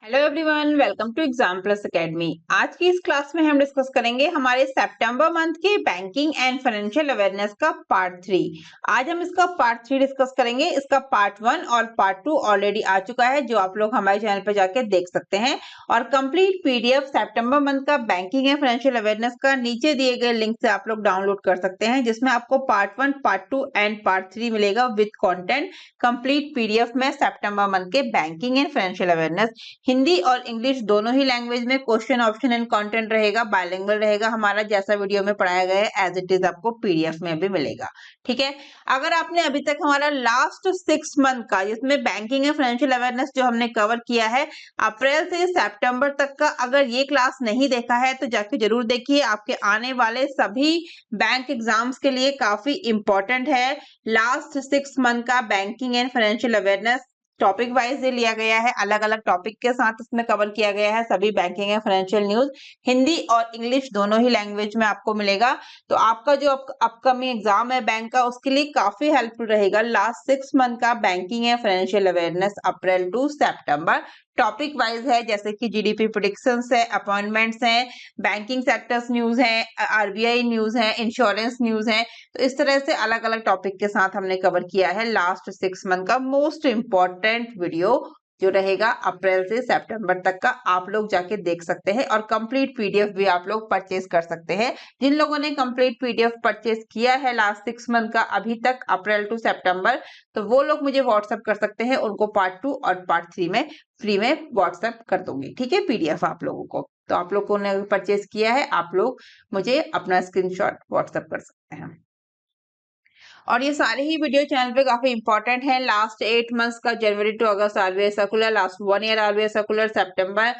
Hello everyone, welcome to exam plus academy. आज की इस क्लास में हम डिस्कस करेंगे हमारे सितंबर मंथ के बैंकिंग एंड फाइनेंशियल अवेयरनेस का पार्ट 3। आज हम इसका पार्ट 3 डिस्कस करेंगे। इसका पार्ट 1 और पार्ट 2 ऑलरेडी आ चुका है, जो आप लोग हमारे चैनल पर जाके देख सकते हैं। और कंप्लीट पीडीएफ सितंबर मंथ का बैंकिंग एंड फाइनेंशियल अवेयरनेस का नीचे दिए गए लिंक से आप लोग डाउनलोड कर सकते हैं, जिसमें आपको पार्ट 1, पार्ट 2 एंड पार्ट 3 मिलेगा विद कॉन्टेंट कंप्लीट पीडीएफ में। सितंबर मंथ के banking and financial awareness Hindi और इंग्लिश दोनों ही लैंग्वेज में क्वेश्चन, ऑप्शन एंड कंटेंट रहेगा, बायलिंगुअल रहेगा हमारा, जैसा वीडियो में पढ़ाया गया है एज इट इज आपको पीडीएफ में भी मिलेगा। ठीक है। अगर आपने अभी तक हमारा लास्ट 6 मंथ का, जिसमें बैंकिंग एंड फाइनेंशियल अवेयरनेस जो हमने कवर किया है अप्रैल से सितंबर तक का, अगर ये क्लास नहीं देखा है तो जाके जरूर देखिए। आपके आने वाले सभी बैंक एग्जाम्स के लिए काफी इंपॉर्टेंट है। लास्ट 6 मंथ का banking and financial awareness topic wise ये लिया गया है, अलग अलग टॉपिक के साथ इसमें कवर किया गया है। सभी banking and financial news Hindi और इंग्लिश दोनों ही लैंग्वेज में आपको मिलेगा। तो आपका जो अपकमिंग एग्जाम है बैंक का, उसके लिए काफी हेल्पफुल रहेगा लास्ट 6 मंथ का banking and financial awareness April to सितंबर। टॉपिक वाइज है, जैसे कि जीडीपी प्रेडिक्शंस है, अपॉइंटमेंट्स हैं, बैंकिंग सेक्टर्स न्यूज है, आरबीआई न्यूज है, इंश्योरेंस न्यूज है। तो इस तरह से अलग अलग टॉपिक के साथ हमने कवर किया है लास्ट 6 मंथ का मोस्ट इंपॉर्टेंट वीडियो, जो रहेगा अप्रैल से सितंबर तक का। आप लोग जाके देख सकते हैं और कंप्लीट पीडीएफ भी आप लोग परचेज कर सकते हैं। जिन लोगों ने कंप्लीट पीडीएफ परचेज किया है लास्ट 6 मंथ का अभी तक अप्रैल टू सितंबर, तो वो लोग मुझे व्हाट्सएप कर सकते हैं। उनको पार्ट 2 और पार्ट 3 में फ्री में व्हाट्सएप कर दूंगी। ठीक है, पीडीएफ आप लोगों को। तो आप लोगों ने परचेज किया है, आप लोग मुझे अपना स्क्रीनशॉट व्हाट्सएप कर सकते हैं। और ये सारे ही वीडियो चैनल पे काफी इंपॉर्टेंट है। लास्ट 8 मंथ्स का, जनवरी टू अगस्त RBI circular, last 1 year RBI circular, सितंबर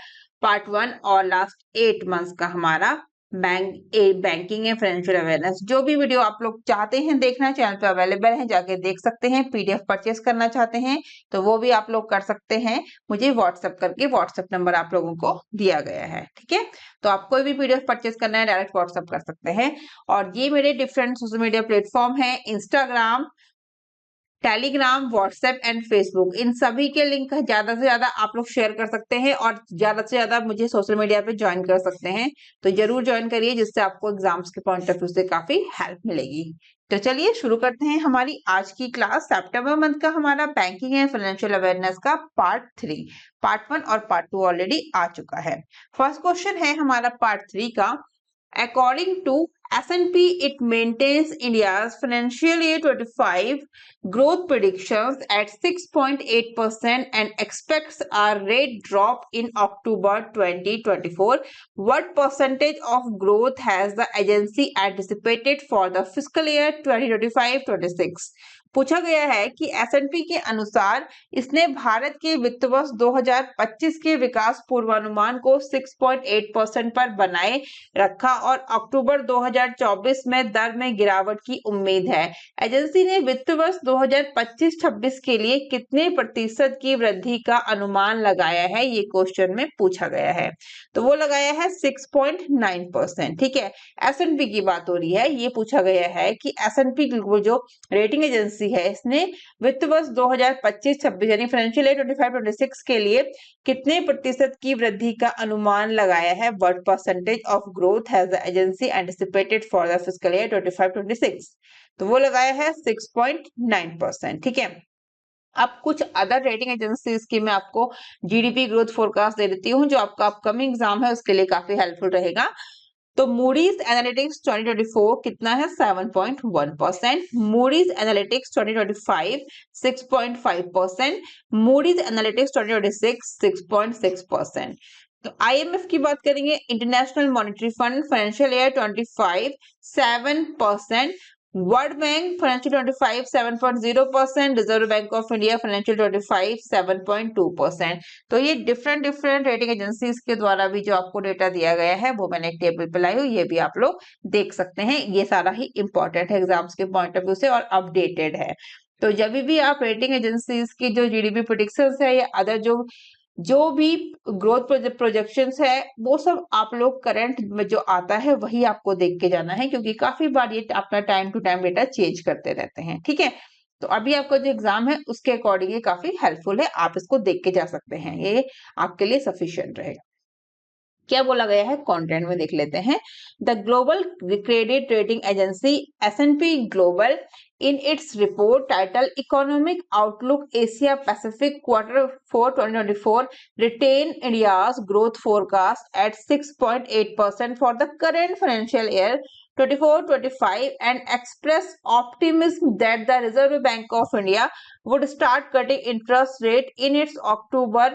पार्ट 1 और लास्ट 8 मंथ्स का हमारा बैंकिंग एंड फाइनेंशियल अवेयरनेस। जो भी वीडियो आप लोग चाहते हैं देखना, चैनल पे अवेलेबल है, जाके देख सकते हैं। पीडीएफ परचेस करना चाहते हैं तो वो भी आप लोग कर सकते हैं, मुझे व्हाट्सएप करके। व्हाट्सएप नंबर आप लोगों को दिया गया है। ठीक है, तो आप कोई भी पीडीएफ परचेस करना है डायरेक्ट व्हाट्सएप कर सकते हैं। और ये मेरे डिफरेंट सोशल मीडिया प्लेटफॉर्म है, Instagram, Telegram, WhatsApp and Facebook. इन सभी के लिंक ज्यादा से ज्यादा आप लोग शेयर कर सकते हैं और ज्यादा से ज्यादा मुझे सोशल मीडिया पे ज्वाइन कर सकते हैं। तो जरूर ज्वाइन करिए, जिससे आपको एग्जाम्स के पॉइंट ऑफ व्यू से काफी हेल्प मिलेगी। तो चलिए शुरू करते हैं हमारी आज की क्लास। सितंबर मंथ का हमारा बैंकिंग एंड फाइनेंशियल अवेयरनेस का पार्ट 3। पार्ट 1 और पार्ट 2 ऑलरेडी आ चुका है। फर्स्ट क्वेश्चन है हमारा पार्ट 3 का। According to S&P, it maintains India's financial year 25 growth predictions at 6.8% and expects a rate drop in October 2024. What percentage of growth has the agency anticipated for the fiscal year 2025-26? पूछा गया है कि एस&पी के अनुसार इसने भारत के वित्त वर्ष 2025 के विकास पूर्वानुमान को 6.8% पर बनाए रखा और अक्टूबर 2024 में दर में गिरावट की उम्मीद है। एजेंसी ने वित्त वर्ष 2025-26 के लिए कितने प्रतिशत की वृद्धि का अनुमान लगाया है, ये क्वेश्चन में पूछा गया है। तो वो लगाया है 6.9%। ठीक है, एस&पी की बात हो रही है। ये पूछा गया है कि एस&पी जो रेटिंग एजेंसी है, इसने वित्त वर्ष 2025-26 यानी फाइनेंशियल ईयर 25-26 के लिए कितने प्रतिशत की वृद्धि का अनुमान लगाया है। What percentage of growth has the agency anticipated for the fiscal year 25-26? तो वो लगाया है 6.9%। ठीक है, अब कुछ अदर रेटिंग एजेंसीज की मैं आपको जीडीपी ग्रोथ फोरकास्ट दे देती हूँ, जो आपका अपकमिंग एग्जाम है उसके लिए काफी हेल्पफुल रहेगा। तो मूडीज एनालिटिक्स 2024 कितना है, 7.1%। Moody's analytics 2025 6.5%। Moody's analytics 2026 6.6%। तो आईएमएफ की बात करेंगे, international monetary fund financial year 25 7%। World bank financial 25 7.0%। Reserve bank of India financial 25 7.2%। तो ये डिफरेंट रेटिंग एजेंसीज के द्वारा भी जो आपको डेटा दिया गया है वो मैंने एक टेबल पे लाई हूँ, ये भी आप लोग देख सकते हैं। ये सारा ही इंपॉर्टेंट है एग्जाम्स के पॉइंट ऑफ व्यू से और अपडेटेड है। तो जब भी आप रेटिंग एजेंसीज की जो जीडीपी प्रेडिक्शंस है या अदर जो भी ग्रोथ प्रोजेक्शंस है, वो सब आप लोग करंट में जो आता है वही आपको देख के जाना है, क्योंकि काफी बार ये अपना time to time data change करते रहते हैं। ठीक है, तो अभी आपका जो एग्जाम है उसके अकॉर्डिंग ये काफी हेल्पफुल है, आप इसको देख के जा सकते हैं, ये आपके लिए सफिशिएंट रहेगा। क्या बोला गया है कंटेंट में देख लेते हैं। The global credit rating agency S&P global in its report titled Economic Outlook Asia Pacific Q4 2024 retained India's growth forecast at 6.8% for the current financial year 24-25 and expressed optimism that the Reserve Bank of India would start cutting interest rate in its October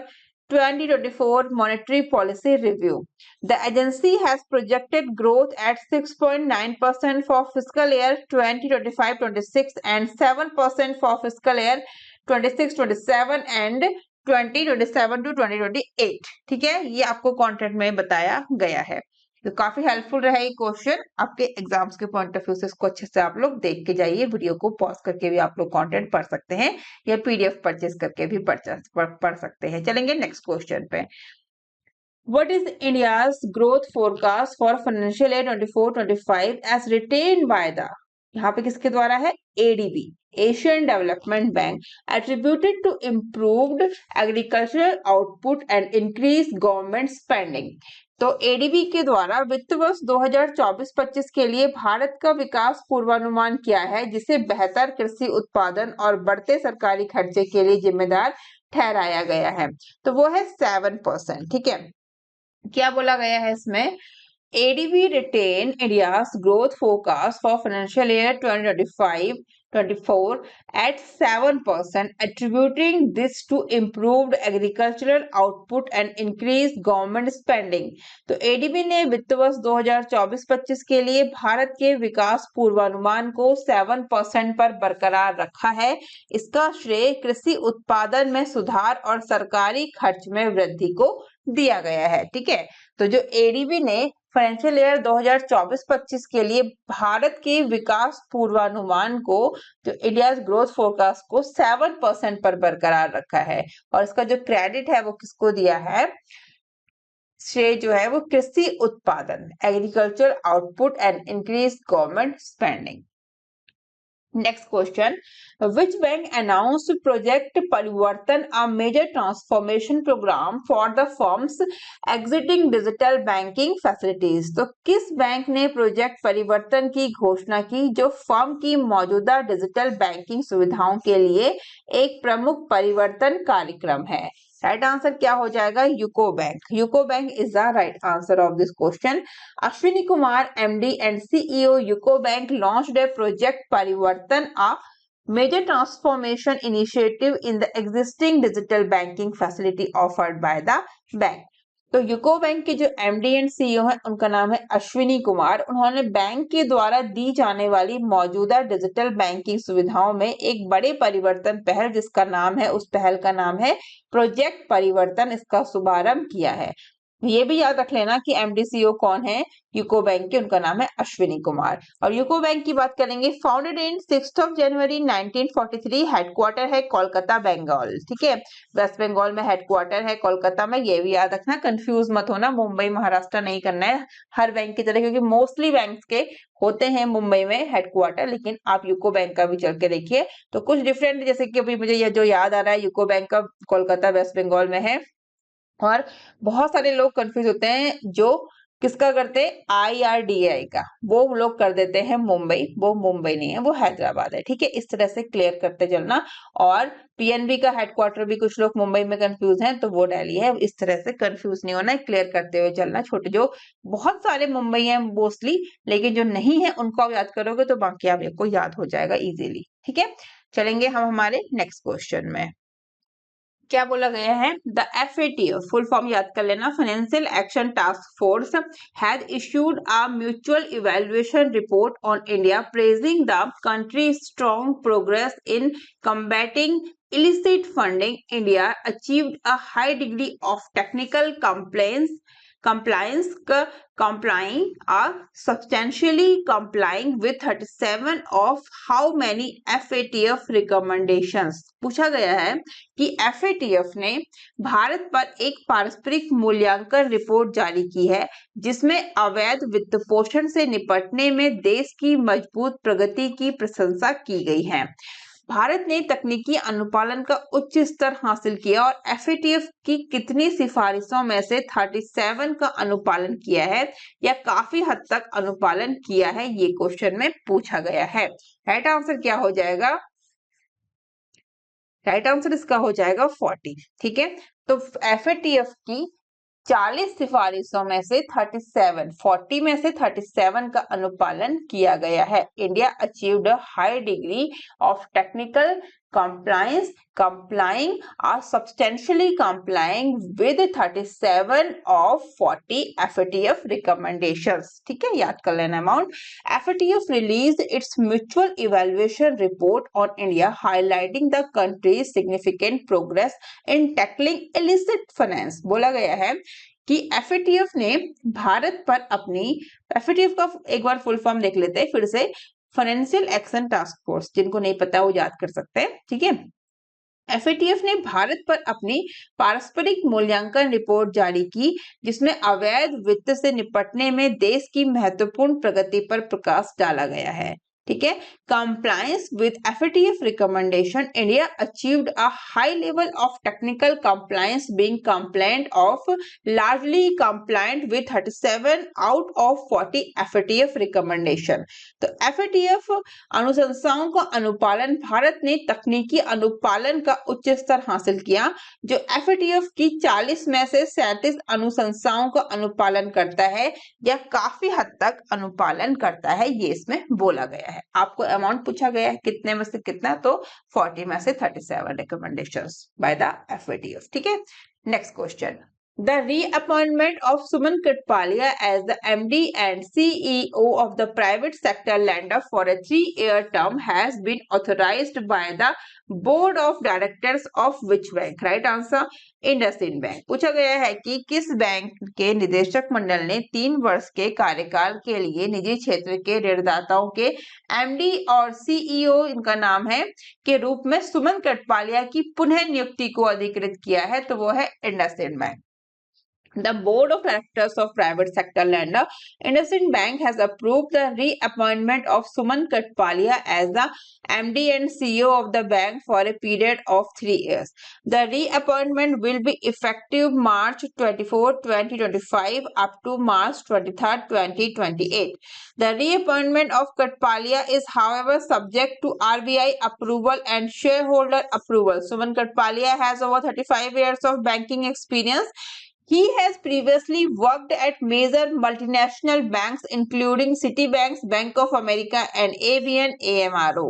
2024 monetary policy review. The agency has projected growth at 6.9% for fiscal year 2025-26 and 7% for fiscal year 26-27 and 2027 to 2028। ठीक है, ये आपको content में बताया गया है। तो काफी हेल्पफुल रहा ये क्वेश्चन आपके एग्जाम्स के पॉइंट ऑफ व्यू से, इसको अच्छे से आप लोग देख के जाइए। वीडियो को पॉज करके भी आप लोग कंटेंट पढ़ सकते हैं या PDF परचेज करके भी पढ़ सकते हैं। चलेंगे नेक्स्ट क्वेश्चन पे। What is India's growth forecast for financial year 24-25 as retained by the, यहाँ पे किसके द्वारा है, ADB, Asian Development Bank, attributed to improved agricultural output and increased government spending। तो ADB के द्वारा वित्त वर्ष 2024-25 के लिए भारत का विकास पूर्वानुमान क्या है, जिसे बेहतर कृषि उत्पादन और बढ़ते सरकारी खर्चे के लिए जिम्मेदार ठहराया गया है। तो वो है 7%। ठीक है, क्या बोला गया है इसमें, ADB retain India's growth forecast for financial year 2025-24 at 7%, attributing this to improved agricultural output and increased government spending। तो ADB ने वित्त वर्ष 2024-25 के लिए भारत के विकास पूर्वानुमान को 7% पर बरकरार रखा है। इसका श्रेय कृषि उत्पादन में सुधार और सरकारी खर्च में वृद्धि को दिया गया है। ठीक है, तो जो ADB ने फाइनेंशियल ईयर 2024-25 के लिए भारत के विकास पूर्वानुमान को, जो इंडिया ग्रोथ फोरकास्ट को 7% पर बरकरार रखा है, और इसका जो क्रेडिट है वो किसको दिया है, श्रेय जो है वो कृषि उत्पादन, agriculture output and increase government spending. Next question, which bank announced Project Parivartan, a major transformation program for the firms exiting digital banking facilities? तो किस बैंक ने प्रोजेक्ट परिवर्तन की घोषणा की, जो फर्म की मौजूदा डिजिटल बैंकिंग सुविधाओं के लिए एक प्रमुख परिवर्तन कार्यक्रम है? राइट आंसर क्या हो जाएगा, UCO bank. UCO bank is the right answer of this question. Ashwini Kumar MD and CEO UCO bank launched a project परिवर्तन, a major transformation initiative in the existing digital banking facility offered by the bank। तो UCO bank के जो MD and CEO है उनका नाम है अश्विनी कुमार। उन्होंने bank के द्वारा दी जाने वाली मौजूदा डिजिटल बैंकिंग सुविधाओं में एक बड़े परिवर्तन पहल, जिसका नाम है, उस पहल का नाम है प्रोजेक्ट परिवर्तन, इसका शुभारंभ किया है। ये भी याद रख लेना कि MD CEO कौन है यूको बैंक के, उनका नाम है अश्विनी कुमार। और यूको बैंक की बात करेंगे, फाउंडेड इन 6 जनवरी 1943, हेडक्वार्टर है कोलकाता बंगाल। ठीक है, वेस्ट बंगाल में हेडक्वार्टर है कोलकाता में, ये भी याद रखना, कंफ्यूज मत होना, मुंबई महाराष्ट्र नहीं करना है हर बैंक की तरह, क्योंकि मोस्टली बैंक के होते हैं मुंबई में हेडक्वार्टर, लेकिन आप यूको बैंक का भी चल के देखिए तो कुछ डिफरेंट, जैसे कि अभी मुझे ये जो याद आ रहा है यूको बैंक का कोलकाता वेस्ट बंगाल में है। और बहुत सारे लोग कंफ्यूज होते हैं, जो किसका करते हैं, IRDAI का, वो लोग कर देते हैं मुंबई, वो मुंबई नहीं है, वो हैदराबाद है। ठीक है, इस तरह से क्लियर करते चलना। और PNB का हेडक्वार्टर भी कुछ लोग मुंबई में कंफ्यूज हैं, तो वो दिल्ली है। इस तरह से कंफ्यूज नहीं होना है, क्लियर करते हुए चलना। छोटे जो बहुत सारे मुंबई है मोस्टली, लेकिन जो नहीं है उनको आप याद करोगे तो बाकी आपको याद हो जाएगा इजीली। ठीक है, चलेंगे हम हमारे नेक्स्ट क्वेश्चन में। क्या बोला गया है, द FATF फुल फॉर्म याद कर लेना, financial action task force has issued a mutual evaluation report on India praising the country strong progress in combating illicit funding. India achieved a high degree of technical complying are substantially complying with 37 of how many FATF recommendations। पूछा गया है कि FATF ने भारत पर एक पारस्परिक मूल्यांकन report जारी की है, जिसमें अवैध वित्त पोषण से निपटने में देश की मजबूत प्रगति की प्रशंसा की गई है। भारत ने तकनीकी अनुपालन का उच्च स्तर हासिल किया और FATF की कितनी सिफारिशों में से 37 का अनुपालन किया है या काफी हद तक अनुपालन किया है, ये क्वेश्चन में पूछा गया है। राइट आंसर क्या हो जाएगा? राइट आंसर इसका हो जाएगा 40। ठीक है, तो FATF की 40 सिफारिशों में से 40 में से 37 का अनुपालन किया गया है। India achieved a high degree of technical compliance, complying or substantially complying with 37 of 40 FATF recommendations। ठीक है, याद कर लेना amount. FATF released its mutual evaluation report on India highlighting the country's significant progress in tackling illicit finance। बोला गया है कि FATF ने भारत पर अपनी, FATF का एक बार फुल फॉर्म देख लेते हैं फिर से, फाइनेंशियल एक्शन टास्क फोर्स, जिनको नहीं पता वो याद कर सकते हैं। ठीक है, FATF ने भारत पर अपनी पारस्परिक मूल्यांकन रिपोर्ट जारी की जिसमें अवैध वित्त से निपटने में देश की महत्वपूर्ण प्रगति पर प्रकाश डाला गया है। ठीक है, compliance with FATF recommendation, India achieved a high level of technical compliance, being compliant of largely compliant with 37 out of 40 FATF recommendation। तो FATF अनुशंसाओं का अनुपालन, भारत ने तकनीकी अनुपालन का उच्च स्तर हासिल किया जो FATF की 40 में से 37 अनुशंसाओं का अनुपालन करता है या काफी हद तक अनुपालन करता है, ये इसमें बोला गया है। आपको अमाउंट पूछा गया है कितने में से कितना, तो 40 में से 37 रिकमेंडेशंस बाय द FATF। ठीक है, next question. The reappointment of Suman Katpalia as the MD and CEO of the private sector lender for a 3-year term has been authorized by the board of directors of which bank? Right answer, IndusInd Bank। पूछा गया है कि किस bank के निदेशक मंडल ने 3 वर्ष के कार्यकाल के लिए निजी क्षेत्र के ऋणदाताओं के MD और CEO, इनका नाम है, के रूप में सुमन कटपालिया की पुनः नियुक्ति को अधिकृत किया है, तो वो है IndusInd Bank। The board of directors of private sector lender IndusInd Bank has approved the reappointment of Suman Katpalia as the MD and CEO of the bank for a period of 3 years. The reappointment will be effective March 24, 2025 up to March 23, 2028. The reappointment of Katpalia is however subject to RBI approval and shareholder approval. Suman Katpalia has over 35 years of banking experience. He has previously worked at major multinational banks including Citibank, Bank of America and ABN AMRO।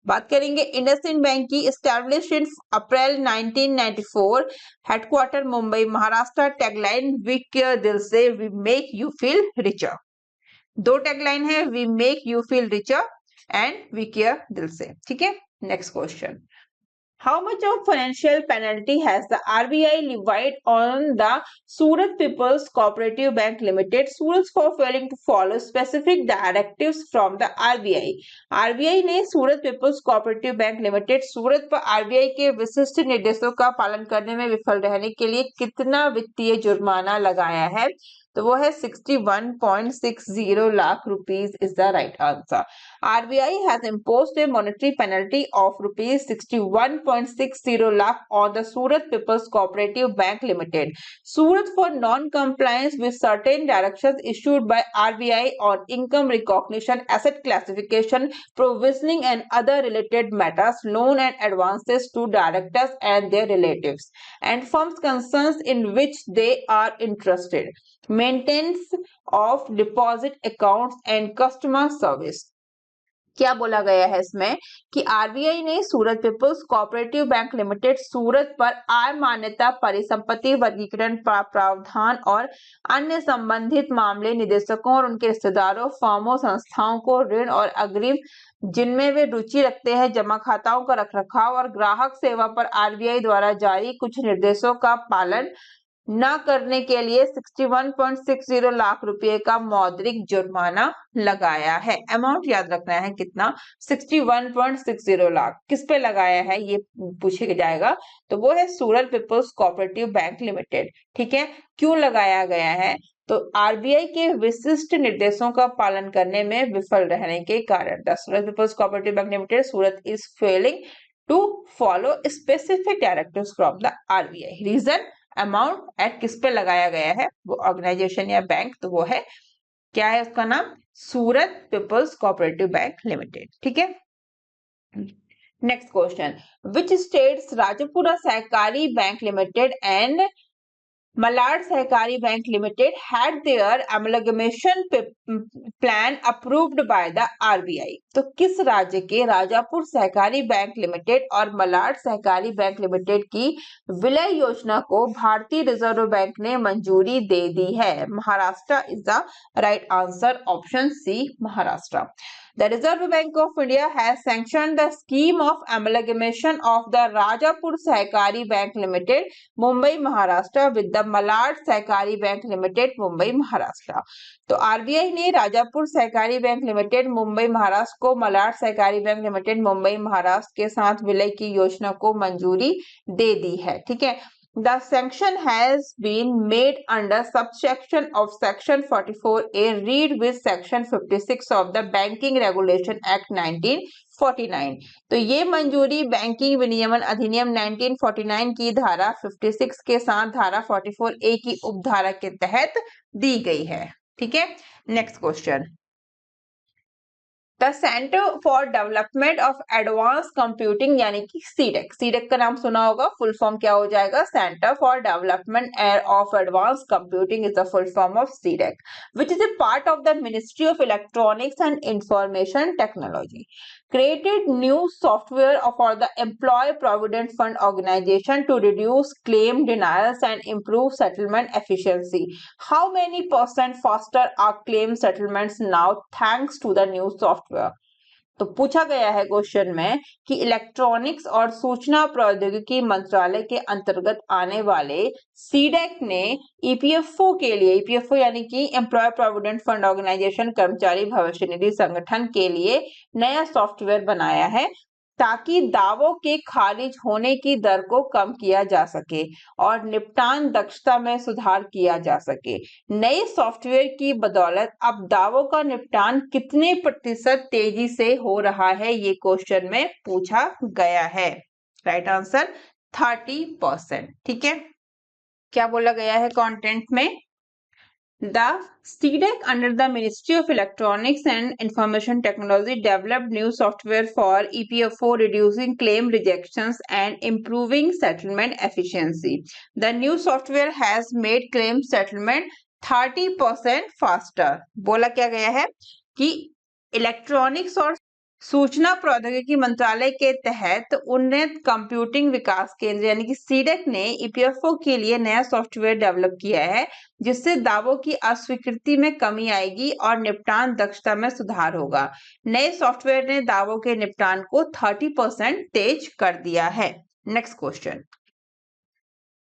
बात करेंगे IndusInd bank की। established in April 1994, headquarter Mumbai Maharashtra. Tagline we care दिल से, we make you feel richer. 2 tagline है, we make you feel richer and we care दिल से। ठीक है, next question. How much of financial penalty has the RBI levied on the Surat People's Cooperative Bank Limited, Surat, for failing to follow specific directives from the RBI? RBI ने सूरत peoples cooperative bank limited, सूरत पर RBI के विशिष्ट निर्देशों का पालन करने में विफल रहने के लिए कितना वित्तीय जुर्माना लगाया है, तो वो है 61.60 lakh rupees is the right answer. RBI has imposed a monetary penalty of rupees 61.60 lakh on the Surat People's Cooperative Bank Limited, Surat, for non-compliance with certain directions issued by RBI on income recognition, asset classification, provisioning and other related matters, loan and advances to directors and their relatives and firms concerned in which they are interested, maintenance of deposit accounts and customer service। क्या बोला गया है इसमें कि RBI ने सूरत peoples cooperative bank limited सूरत पर आय मान्यता, परिसंपत्ति वर्गीकरण प्रावधान और अन्य संबंधित मामले निदेशकों और उनके रिश्तेदारों, फर्मों, संस्थाओं को ऋण और अग्रिम जिनमें वे रुचि रखते हैं, जमा खाताओं का रखरखाव और ग्राहक सेवा पर RBI द्वारा जारी कुछ निर्देशों का पालन न करने के लिए 61.60 लाख रुपए का मौद्रिक जुर्माना लगाया है। अमाउंट याद रखना है कितना, 61.60 लाख। किस पे लगाया है ये पूछे जाएगा, तो वो है सूरत पीपल्स कोऑपरेटिव बैंक लिमिटेड। ठीक है, क्यों लगाया गया है, तो आरबीआई के विशिष्ट निर्देशों का पालन करने में विफल रहने के कारण the Surat peoples cooperative bank limited Surat is failing to follow specific directives from the RBI. Reason, amount at किस पे लगाया गया है, वो ऑर्गेनाइजेशन या बैंक, तो वो है क्या है उसका नाम, Surat peoples cooperative bank limited. ठीक है, next question, which states Rajpura Sahakari bank limited and Malad Sahakari Bank Limited had their amalgamation plan approved by the RBI। तो किस राज्य के राजापुर सहकारी बैंक लिमिटेड और मलाड सहकारी बैंक लिमिटेड की विलय योजना को भारतीय रिजर्व बैंक ने मंजूरी दे दी है? Maharashtra is the right answer, option C Maharashtra. The Reserve Bank of India has sanctioned the scheme of amalgamation of the Rajapur Sahakari Bank Limited, Mumbai, Maharashtra with the Malad Sahakari Bank Limited, Mumbai, Maharashtra। तो RBI ने राजापुर सहकारी bank limited Mumbai Maharashtra को मलाड सहकारी bank limited Mumbai Maharashtra के साथ विलय की योजना को मंजूरी दे दी है। ठीक है, The sanction has been made under subsection of section 44A read with section 56 of the Banking Regulation Act 1949। तो ये मंजूरी बैंकिंग विनियमन अधिनियम 1949 की धारा 56 के साथ धारा 44A की उपधारा के तहत दी गई है। ठीक है, next question, the centre for development of advance computing यानी कि सीडेक, सीडेक का नाम सुना होगा, फुल फॉर्म क्या हो जाएगा, centre for development of advance computing is the full form of CDAC, which is a part of the ministry of electronics and information technology, created new software for the Employee Provident Fund organization to reduce claim denials and improve settlement efficiency. How many % faster are claim settlements now thanks to the new software? तो पूछा गया है question में कि electronics और सूचना प्रौद्योगिकी मंत्रालय के अंतर्गत आने वाले सीडेक ने ईपीएफओ के लिए, ईपीएफओ यानी कि एम्प्लॉय प्रोविडेंट फंड ऑर्गेनाइजेशन, कर्मचारी भविष्य निधि संगठन के लिए नया सॉफ्टवेयर बनाया है ताकि दावों के खारिज होने की दर को कम किया जा सके और निपटान दक्षता में सुधार किया जा सके। नए सॉफ्टवेयर की बदौलत अब दावों का निपटान कितने प्रतिशत तेजी से हो रहा है, ये क्वेश्चन में पूछा गया है। Right answer 30%। ठीक है, क्या बोला गया है कंटेंट में, The CDEC under the Ministry of Electronics and Information Technology developed new software for EPFO, reducing claim rejections and improving settlement efficiency. The new software has made claim settlement 30% faster। बोला क्या गया है कि electronics और सूचना प्रौद्योगिकी मंत्रालय के तहत उन्नत कंप्यूटिंग विकास केंद्र यानी कि सीडेक ने ईपीएफओ के लिए नया सॉफ्टवेयर डेवलप किया है जिससे दावों की अस्वीकृति में कमी आएगी और निपटान दक्षता में सुधार होगा। नए सॉफ्टवेयर ने दावों के निपटान को 30% तेज कर दिया है। Next question,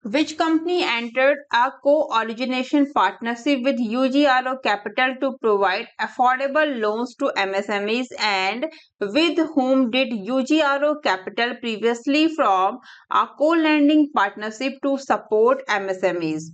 Which company entered a co-origination partnership with UGRO Capital to provide affordable loans to MSMEs, and with whom did UGRO Capital previously form a co-lending partnership to support MSMEs?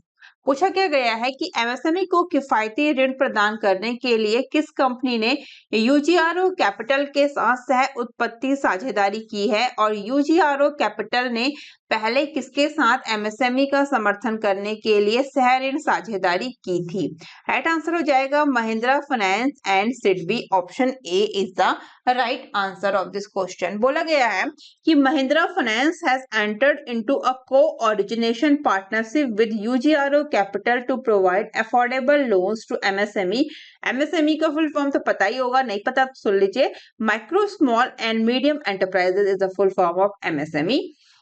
पूछा क्या गया है कि MSME को किफायती ऋण प्रदान करने के लिए किस कंपनी ने यूजीआरओ कैपिटल के साथ सह उत्पत्ति साझेदारी की है और यूजीआरओ कैपिटल ने पहले किसके साथ एमएसएमई का समर्थन करने के लिए सह ऋण साझेदारी की थी? राइट आंसर हो जाएगा Mahindra finance and SIDBI, option A is the right answer of this question. बोला गया है कि Mahindra finance has entered into a co-origination partnership with UGRO capital to provide affordable loans to MSME. MSME का full form तो पता ही होगा, नहीं पता तो सुन लीजिए, micro small and medium enterprises is the full form of MSME.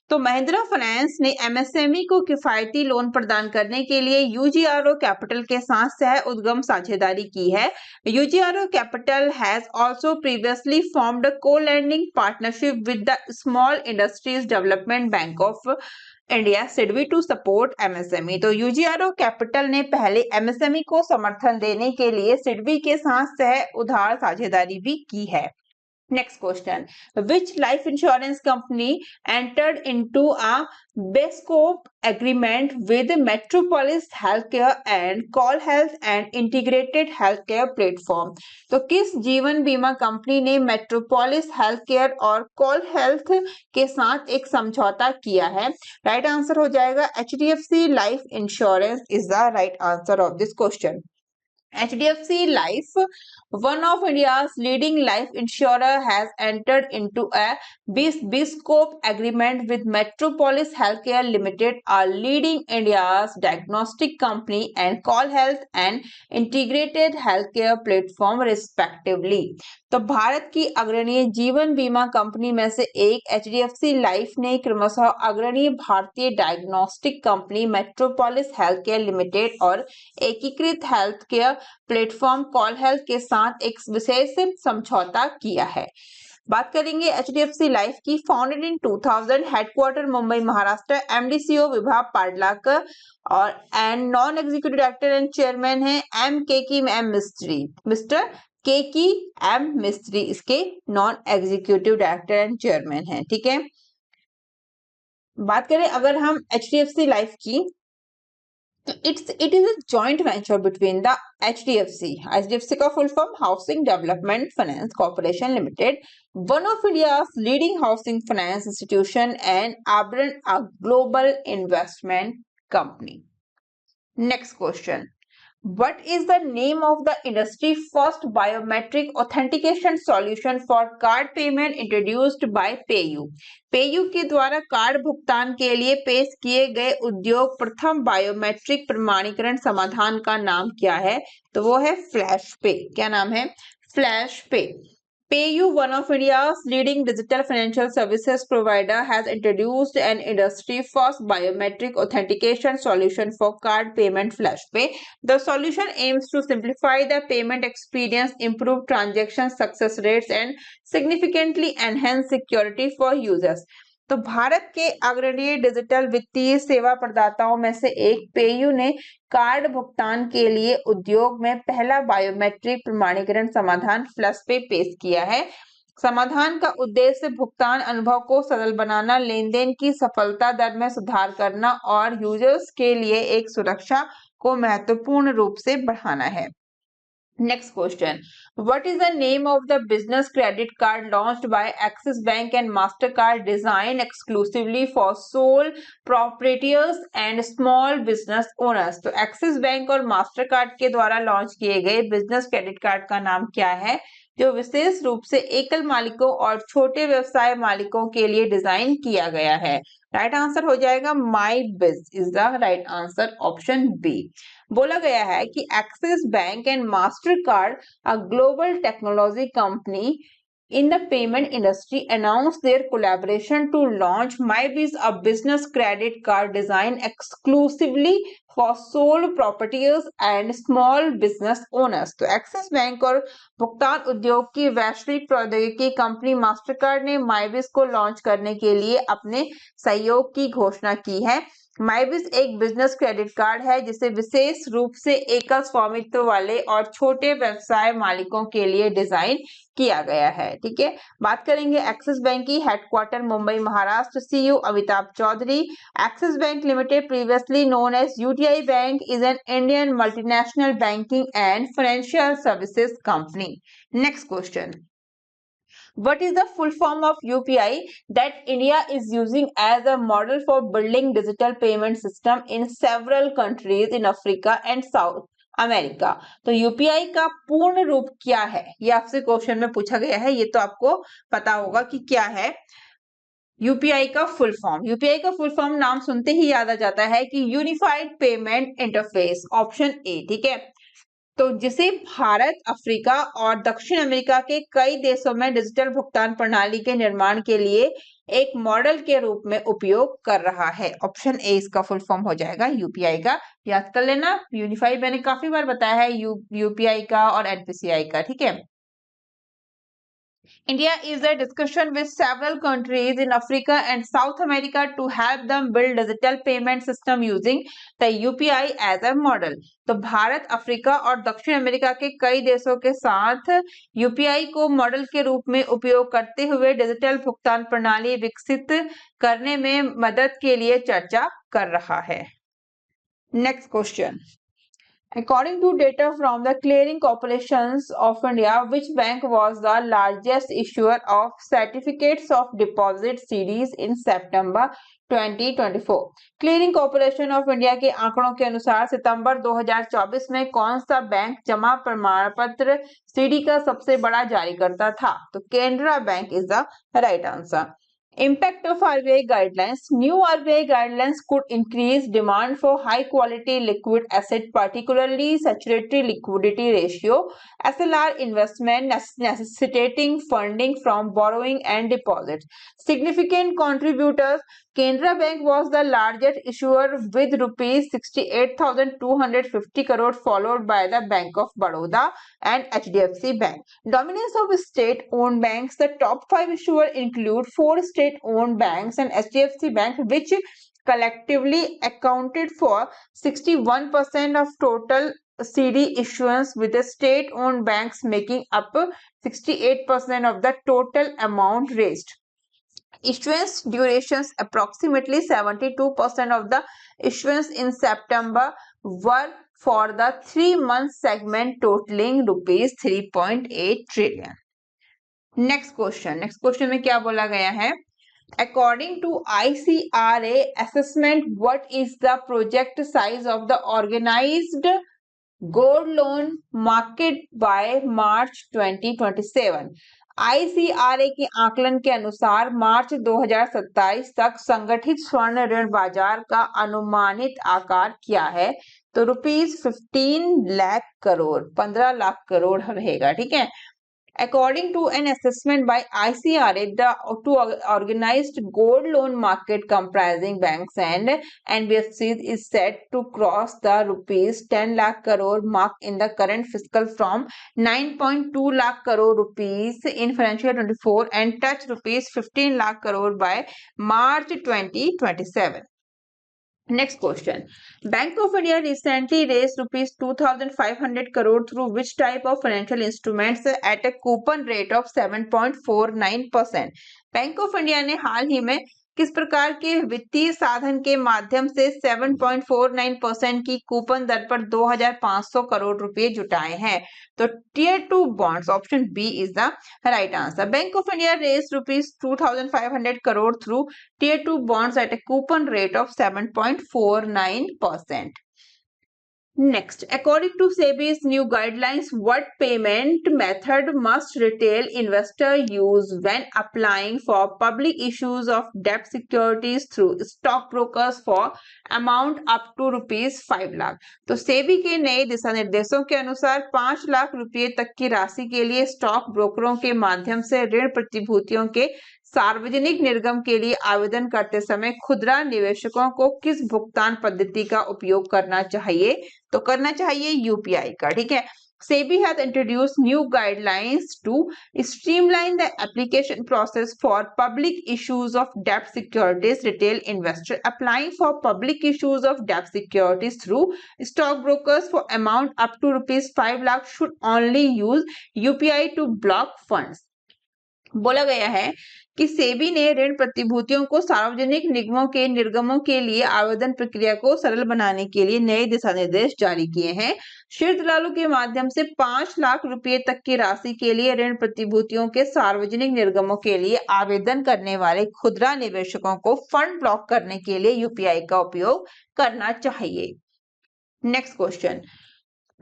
तो महिंद्रा फाइनेंस ने एमएसएमई को किफायती लोन प्रदान करने के लिए यूजीआरओ कैपिटल के साथ सह उद्गम साझेदारी की है। UGRO capital has also previously formed a co-lending partnership with the small industries development bank of India SIDBI to support MSME. तो यूजीआरओ कैपिटल ने पहले एमएसएमई को समर्थन देने के लिए सिडबी के साथ सह उधार साझेदारी भी की है। Next question. Which life insurance company entered into a bespoke agreement with Metropolis Healthcare and Call Health and Integrated Healthcare Platform? तो किस जीवन बीमा कंपनी ने मेट्रोपोलिस हेल्थकेयर और कॉल हेल्थ के साथ एक समझौता किया है? राइट आंसर हो जाएगा HDFC life insurance is the right answer of this question. HDFC Life, one of India's leading life insurer, has entered into a bespoke agreement with Metropolis Healthcare Limited, a leading India's diagnostic company, and Call Health and integrated healthcare platform, respectively. तो भारत की अग्रणी जीवन बीमा company में से एक HDFC life ने क्रमशः अग्रणी भारतीय diagnostic company metropolis healthcare limited और एकीकृत health care platform call health के साथ एक विशेष समझौता किया है. बात करेंगे HDFC लाइफ की. Founded in 2000, headquarter Mumbai Maharashtra, MD CEO विभाग पाडलाकर और and non executive director and chairman है M. मिस्त्री. मिस्टर KM मिस्त्री इसके non executive director and chairman है. ठीक है. बात करें अगर हम HDFC लाइफ की, तो it is a joint venture between the HDFC का full form housing development finance corporation limited, one of India's leading housing finance institution, and Abran, a global investment company. Next question. What is the name of the industry first biometric authentication solution for card payment introduced by PayU? PayU के द्वारा card भुगतान के लिए पेश किए गए उद्योग प्रथम बायोमेट्रिक प्रमाणीकरण समाधान का नाम क्या है? तो वो है फ्लैश पे. क्या नाम है? फ्लैश पे. PayU, one of India's leading digital financial services provider, has introduced an industry-first biometric authentication solution for card payment, FlashPay. The solution aims to simplify the payment experience, improve transaction success rates, and significantly enhance security for users. तो भारत के अग्रणी digital वित्तीय सेवा प्रदाताओं में से एक PayU ने कार्ड भुगतान के लिए उद्योग में पहला बायोमेट्रिक प्रमाणीकरण समाधान फ्लैशपे पेश किया है. समाधान का उद्देश्य भुगतान अनुभव को सरल बनाना, लेनदेन की सफलता दर में सुधार करना और यूजर्स के लिए एक सुरक्षा को महत्वपूर्ण रूप से बढ़ाना है. Next question. What is the name of the business credit card launched by Axis Bank and MasterCard, designed exclusively for sole proprietors and small business owners? तो Axis Bank और MasterCard के द्वारा लॉन्च किए गए बिजनेस क्रेडिट कार्ड का नाम क्या है, जो विशेष रूप से एकल मालिकों और छोटे व्यवसाय मालिकों के लिए डिजाइन किया गया है? राइट आंसर हो जाएगा my biz is the right answer, option B. बोला गया है कि Axis bank and Mastercard, a global technology company in the payment industry, announced their collaboration to launch MyBiz, a business credit card designed exclusively for sole proprietors and small business owners. तो axis bank और भुगतान उद्योग की वैश्विक प्रौद्योगिकी company Mastercard ने MyBiz को launch करने के लिए अपने सहयोग की घोषणा की है. MyBiz एक बिजनेस क्रेडिट कार्ड है जिसे विशेष रूप से एकल स्वामित्व वाले और छोटे व्यवसाय मालिकों के लिए डिजाइन किया गया है. ठीक है. बात करेंगे एक्सिस बैंक की. Headquarter Mumbai Maharashtra, CEO Amitabh Chaudhry. Axis bank limited, previously known as UTI bank, is an Indian multinational banking and financial services company. Next question. What is the full form of UPI that India is using as a model for building digital payment system in several countries in Africa and South America? तो UPI का पूर्ण रूप क्या है, ये आपसे question में पूछा गया है. ये तो आपको पता होगा कि क्या है UPI का फुल फॉर्म. UPI का फुल फॉर्म नाम सुनते ही याद आ जाता है कि unified payment interface, option A. ठीक है. तो जिसे भारत, अफ्रीका और दक्षिण अमेरिका के कई देशों में डिजिटल भुगतान प्रणाली के निर्माण के लिए एक मॉडल के रूप में उपयोग कर रहा है. ऑप्शन ए इसका फुल फॉर्म हो जाएगा UPI का. याद कर लेना, यूनिफाइड मैंने काफी बार बताया है UPI का और NPCI का. ठीक है. India is a discussion with several countries in Africa and South America to help them build digital payment system using the UPI as a model. तो भारत, अफ्रीका और दक्षिण अमेरिका के कई देशों के साथ यूपीआई को मॉडल के रूप में उपयोग करते हुए डिजिटल भुगतान प्रणाली विकसित करने में मदद के लिए चर्चा कर रहा है। Next question, according to data from the Clearing Corporations of India, which bank was the largest issuer of certificates of deposit CDs in September 2024? Clearing corporation of India के आंकड़ों के अनुसार सितंबर 2024 में कौन सा बैंक जमा प्रमाण पत्र सीडी का सबसे बड़ा जारीकर्ता था? तो Canara bank is the right answer. Impact of RBI guidelines. New RBI guidelines could increase demand for high quality liquid asset, particularly saturatory liquidity ratio SLR investment necessitating funding from borrowing and deposits. Significant contributors. Canara Bank was the largest issuer with rupees 68,250 crore, followed by the Bank of Baroda and HDFC Bank. Dominance of state-owned banks. The top 5 issuers include 4 state-owned banks and HDFC Bank, which collectively accounted for 61% of total CD issuance, with the state-owned banks making up 68% of the total amount raised. Issuance durations. Approximately 72% of the issuance in September were for the 3-month segment, totaling rupees 3.8 trillion. Next question में क्या बोला गया है? According to ICRA assessment, what is the project size of the organized gold loan market by March 2027? ICRA के आकलन के अनुसार मार्च 2027 तक संगठित स्वर्ण ऋण बाजार का अनुमानित आकार क्या है? तो ₹15 लाख करोड़, 15 लाख करोड़ रहेगा। ठीक है। According to an assessment by ICRA, the organized gold loan market comprising banks and NBFCs is set to cross the rupees 10 lakh crore mark in the current fiscal from 9.2 lakh crore rupees in financial year 24 and touch rupees 15 lakh crore by March 2027. Next question. Bank of India recently raised rupees 2,500 crore through which type of financial instruments at a coupon rate of 7.49%? Bank of India ने हाल ही में किस प्रकार के वित्तीय साधन के माध्यम से 7.49% की कूपन दर पर 2,500 करोड़ रुपए जुटाए हैं? तो tier 2 bonds, option B is the right answer. Bank of India raise rupees 2,500 crore through tier 2 bonds at a coupon rate of 7.49%. Next, according to SEBI's new guidelines, what payment method must retail investor use when applying for public issues of debt securities through stockbrokers for amount up to rupees 5 lakh? तो सेबी के नए दिशा निर्देशों के अनुसार 5 लाख रुपए तक की राशि के लिए स्टॉक ब्रोकरों के माध्यम से ऋण प्रतिभूतियों के सार्वजनिक निर्गम के लिए आवेदन करते समय खुदरा निवेशकों को किस भुगतान पद्धति का उपयोग करना चाहिए? तो करना चाहिए यूपीआई का। ठीक है। SEBI has introduced new guidelines to streamline the application process for public issues of debt securities. Retail investor applying for public issues of debt securities through stockbrokers for amount up to rupees 5 lakh should only use UPI to block funds. बोला गया है कि सेबी ने ऋण प्रतिभूतियों को सार्वजनिक निगमों के निर्गमों के लिए आवेदन प्रक्रिया को सरल बनाने के लिए नए दिशा निर्देश जारी किए हैं। शेयर दलालों के माध्यम से 5 लाख रुपए तक की राशि के लिए ऋण प्रतिभूतियों के सार्वजनिक निर्गमों के लिए आवेदन करने वाले खुदरा निवेशकों को फंड ब्लॉक करने के लिए यूपीआई का उपयोग करना चाहिए। Next question,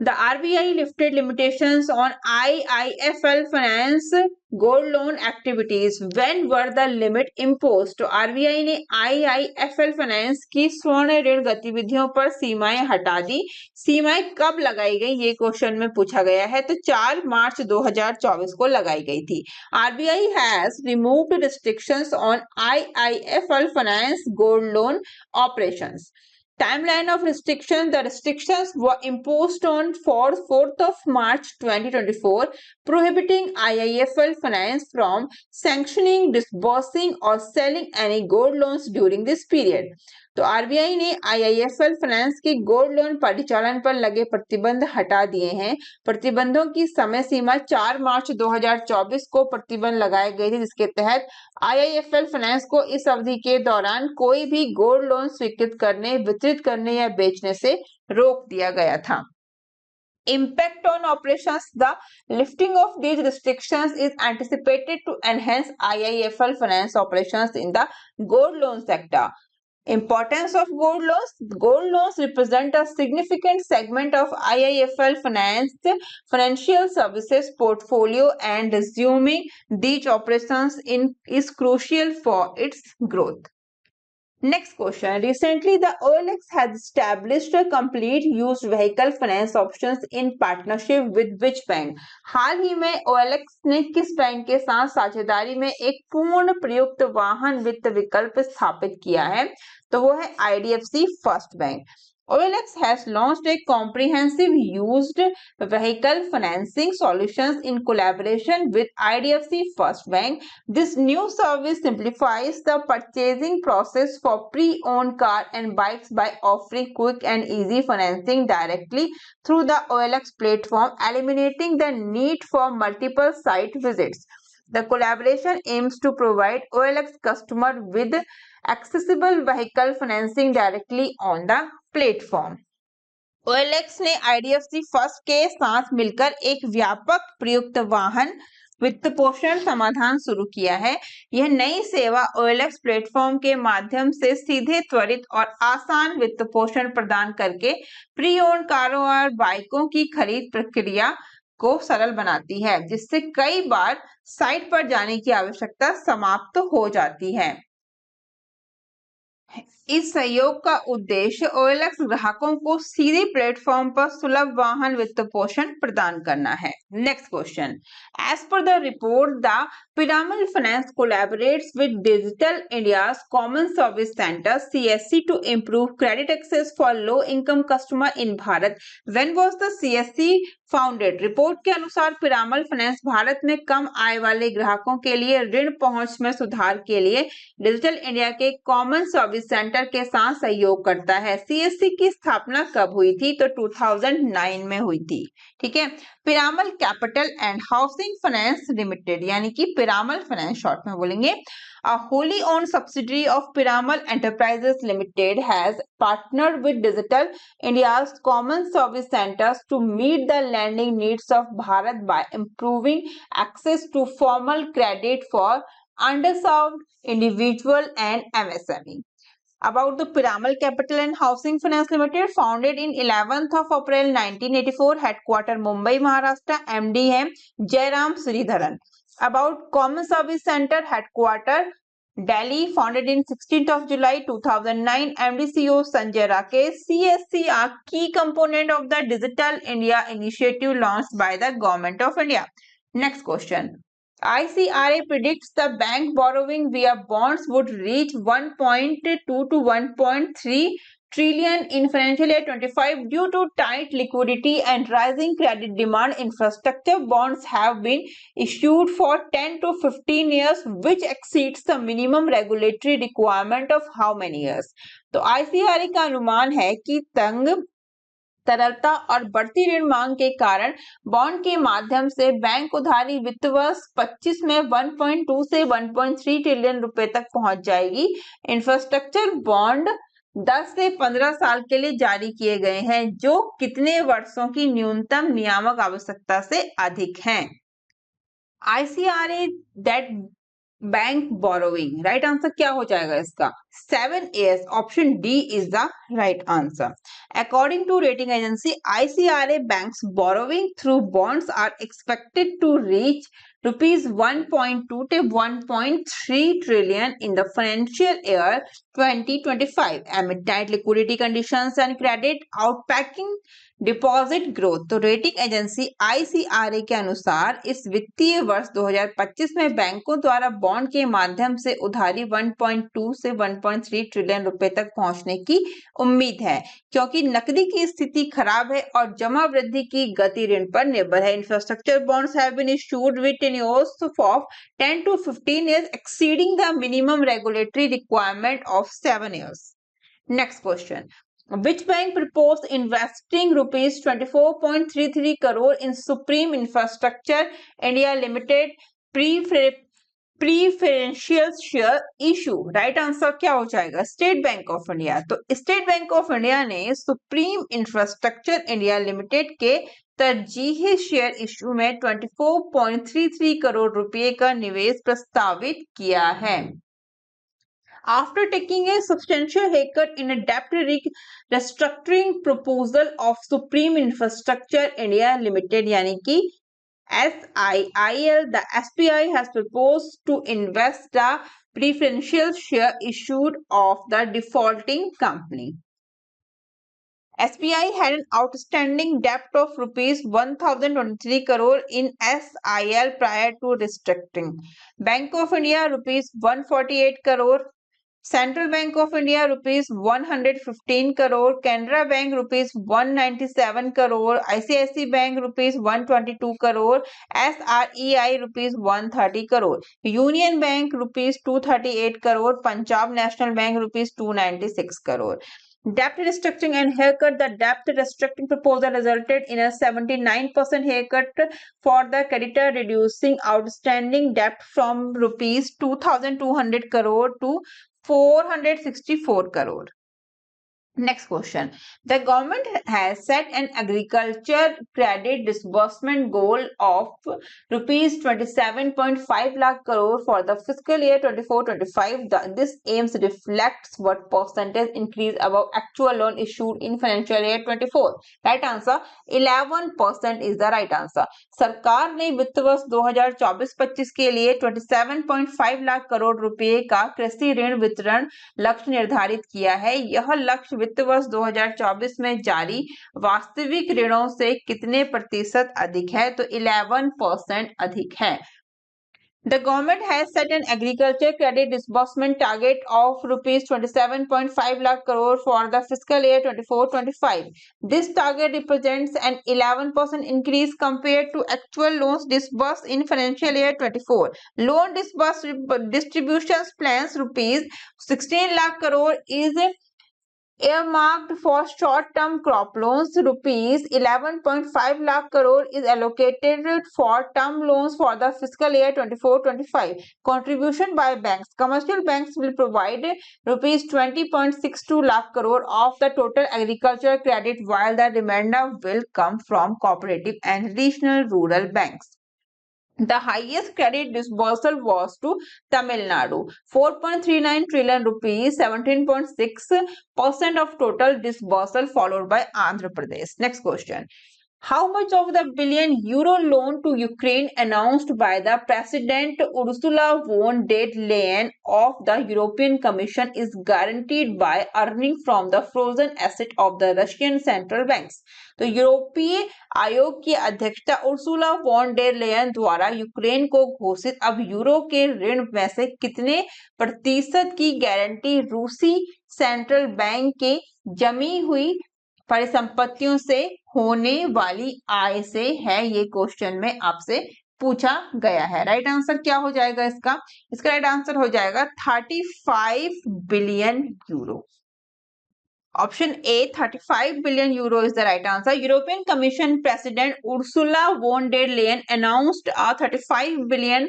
The RBI lifted limitations on IIFL Finance gold loan activities. When were the limit imposed? तो RBI ने IIFL Finance की स्वर्ण ऋण गतिविधियों पर सीमाएं हटा दी। सीमाएं कब लगाई गई, ये क्वेश्चन में पूछा गया है। तो 4 मार्च 2024 को लगाई गई थी। RBI has removed restrictions on IIFL Finance gold loan operations. Timeline of restrictions. The restrictions were imposed on 4th of March 2024, prohibiting IIFL Finance from sanctioning, disbursing or selling any gold loans during this period. तो RBI ने IIFL finance के gold loan परिचालन पर लगे प्रतिबंध हटा दिए हैं। प्रतिबंधों की समय सीमा 4 मार्च 2024 को प्रतिबंध लगाए गए थे, जिसके तहत IIFL फाइनेंस को इस अवधि के दौरान कोई भी गोल्ड लोन स्वीकृत करने, वितरित करने या बेचने से रोक दिया गया था। Impact on operations. The lifting of these restrictions is anticipated to enhance IIFL finance operations in the gold loan sector. Importance of gold loans. Gold loans represent a significant segment of IIFL finance financial services portfolio, and resuming these operations is crucial for its growth. Next question. Recently, the OLX has established a complete used vehicle finance options in partnership with which bank? हाल ही में OLX ने किस bank के साथ साझेदारी में एक पूर्ण प्रयुक्त वाहन वित्त विकल्प स्थापित किया है? तो वो है IDFC first bank. OLX has launched a comprehensive used vehicle financing solutions in collaboration with IDFC First Bank. This new service simplifies the purchasing process for pre-owned car and bikes by offering quick and easy financing directly through the OLX platform, eliminating the need for multiple site visits. The collaboration aims to provide OLX customer with accessible vehicle financing directly on the platform. OLX ने IDFC first के साथ मिलकर एक व्यापक प्रयुक्त वाहन वित्त पोषण समाधान शुरू किया है। यह नई सेवा OLX प्लेटफॉर्म के माध्यम से सीधे, त्वरित और आसान वित्त पोषण प्रदान करके प्री ओन्ड कारों और बाइकों की खरीद प्रक्रिया को सरल बनाती है, जिससे कई बार साइट पर जाने की आवश्यकता समाप्त हो जाती है। इस सहयोग का उद्देश्य OLX ग्राहकों को सीधे प्लेटफॉर्म पर सुलभ वाहन वित्त पोषण प्रदान करना है। Next question. As per the report, the Piramal finance collaborates with digital India's common service centre CSC to improve credit access for low income customer in Bharat. When was the CSC founded? Report के अनुसार Piramal finance Bharat में कम आय वाले ग्राहकों के लिए ऋण पहुंच में सुधार के लिए डिजिटल इंडिया के कॉमन सर्विस सेंटर के साथ सहयोग करता है। CSC की स्थापना कब हुई थी? तो 2009 में हुई थी। ठीक है। Piramal capital and housing finance limited, यानी कि पिरामल फाइनेंस शॉर्ट में बोलेंगे, a wholly owned subsidiary of Piramal Enterprises Limited has partnered with Digital India's common service centers to meet the lending needs of Bharat by improving access to formal credit for underserved individual and MSME. About the Piramal Capital and Housing Finance Limited, founded in 11th of April 1984, headquarter Mumbai, Maharashtra, MD है Jairam Sreedharan. About Common Service Center, headquarter Delhi, founded in 16th of July 2009, MD CEO Sanjay Rakesh. CSC are key component of the Digital India initiative launched by the Government of India. Next question. ICRA predicts the bank borrowing via bonds would reach 1.2 to 1.3 trillion in financial year 25 due to tight liquidity and rising credit demand. Infrastructure bonds have been issued for 10 to 15 years, which exceeds the minimum regulatory requirement of how many years? तो ICRA का अनुमान है कि तंग तरलता और बढ़ती ऋण मांग के कारण बॉन्ड के माध्यम से बैंक उधारी वित्त वर्ष 25 में 1.2 से 1.3 ट्रिलियन रुपए तक पहुंच जाएगी। इंफ्रास्ट्रक्चर बॉन्ड 10 से 15 साल के लिए जारी किए गए हैं, जो कितने वर्षों की न्यूनतम नियामक आवश्यकता से अधिक हैं? ICRA that bank borrowing, right answer क्या हो जाएगा इसका? 7 years. Option D is the right answer. According to rating agency ICRA, banks borrowing through bonds are expected to reach rupees 1.2 to 1.3 trillion in the financial year 2025 amid tight liquidity conditions and credit outpacking deposit growth. तो rating agency ICRA के अनुसार इस वित्तीय वर्ष 2025 में बैंकों द्वारा bond के माध्यम से उधारी 1.2 से 1.3 ट्रिलियन रुपए तक पहुंचने की उम्मीद है, क्योंकि नकदी की स्थिति खराब है और जमा वृद्धि की गति ऋण पर निर्भर है। Infrastructure bonds have been issued with tenures of 10 to 15 years, exceeding the minimum regulatory requirement of 7 years. Next question. Which bank proposed investing rupees 24.33 crore in Supreme Infrastructure India Limited preferential share issue? Right answer क्या हो जाएगा? State bank of India. तो state bank of India ने supreme infrastructure India limited के तरजीही share issue में 24.33 करोड़ रुपए का निवेश प्रस्तावित किया है। After taking a substantial haircut in a debt restructuring proposal of Supreme Infrastructure India Limited यानी कि SIIL, the SBI has proposed to invest the preferential share issued of the defaulting company. SBI had an outstanding debt of rupees 1023 crore in SIL prior to restructuring. Bank of India rupees 148 crore, Central Bank of India rupees 115 crore, Canara Bank rupees 197 crore, ICICI Bank rupees 122 crore, SREI rupees 130 crore, Union Bank rupees 238 crore, Punjab National Bank rupees 296 crore. Debt restructuring and haircut. The debt restructuring proposal resulted in a 79% haircut for the creditor, reducing outstanding debt from rupees 2,200 crore to 464 crore. Next question. The government has set an agriculture credit disbursement goal of rupees 27.5 lakh crore for the fiscal year 24-25. This aims reflects what percentage increase above actual loan issued in financial year 24. Right answer 11% is the right answer. सरकार ने वित्त वर्ष 2024-25 के लिए 27.5 लाख करोड़ रुपए का कृषि ऋण वितरण लक्ष्य निर्धारित किया है। यह लक्ष्य वित्त वर्ष 2024 में जारी वास्तविक ऋणों से कितने प्रतिशत अधिक है? तो 11% अधिक है। The government has set an agriculture credit disbursement target of rupees 27.5 lakh crore for the fiscal year 24-25. This target represents an 11% increase compared to actual loans disbursed in financial year 24. Loan distributions plans rupees 16 lakh crore is earmarked for short-term crop loans. Rupees 11.5 lakh crore is allocated for term loans for the fiscal year 24-25. Contribution by banks. Commercial banks will provide rupees 20.62 lakh crore of the total agricultural credit, while the remainder will come from cooperative and regional rural banks. The highest credit disbursal was to Tamil Nadu, 4.39 trillion rupees, 17.6% of total disbursal, followed by Andhra Pradesh. Next question. How much of the billion euro loan to Ukraine announced by the President Ursula von der Leyen of the European Commission is guaranteed by earning from the frozen asset of the Russian central banks? तो यूरोपीय आयोग की अध्यक्षता Ursula von der Leyen द्वारा Ukraine को घोषित अब euro के ऋण में से कितने प्रतिशत की गारंटी रूसी सेंट्रल बैंक के जमी हुई परिसंपत्तियों से होने वाली आय से है? ये क्वेश्चन में आपसे पूछा गया है। राइट आंसर क्या हो जाएगा इसका? इसका राइट आंसर हो जाएगा 35 billion euro. Option A, 35 billion euro is the right answer. European Commission President Ursula von der Leyen announced a 35 billion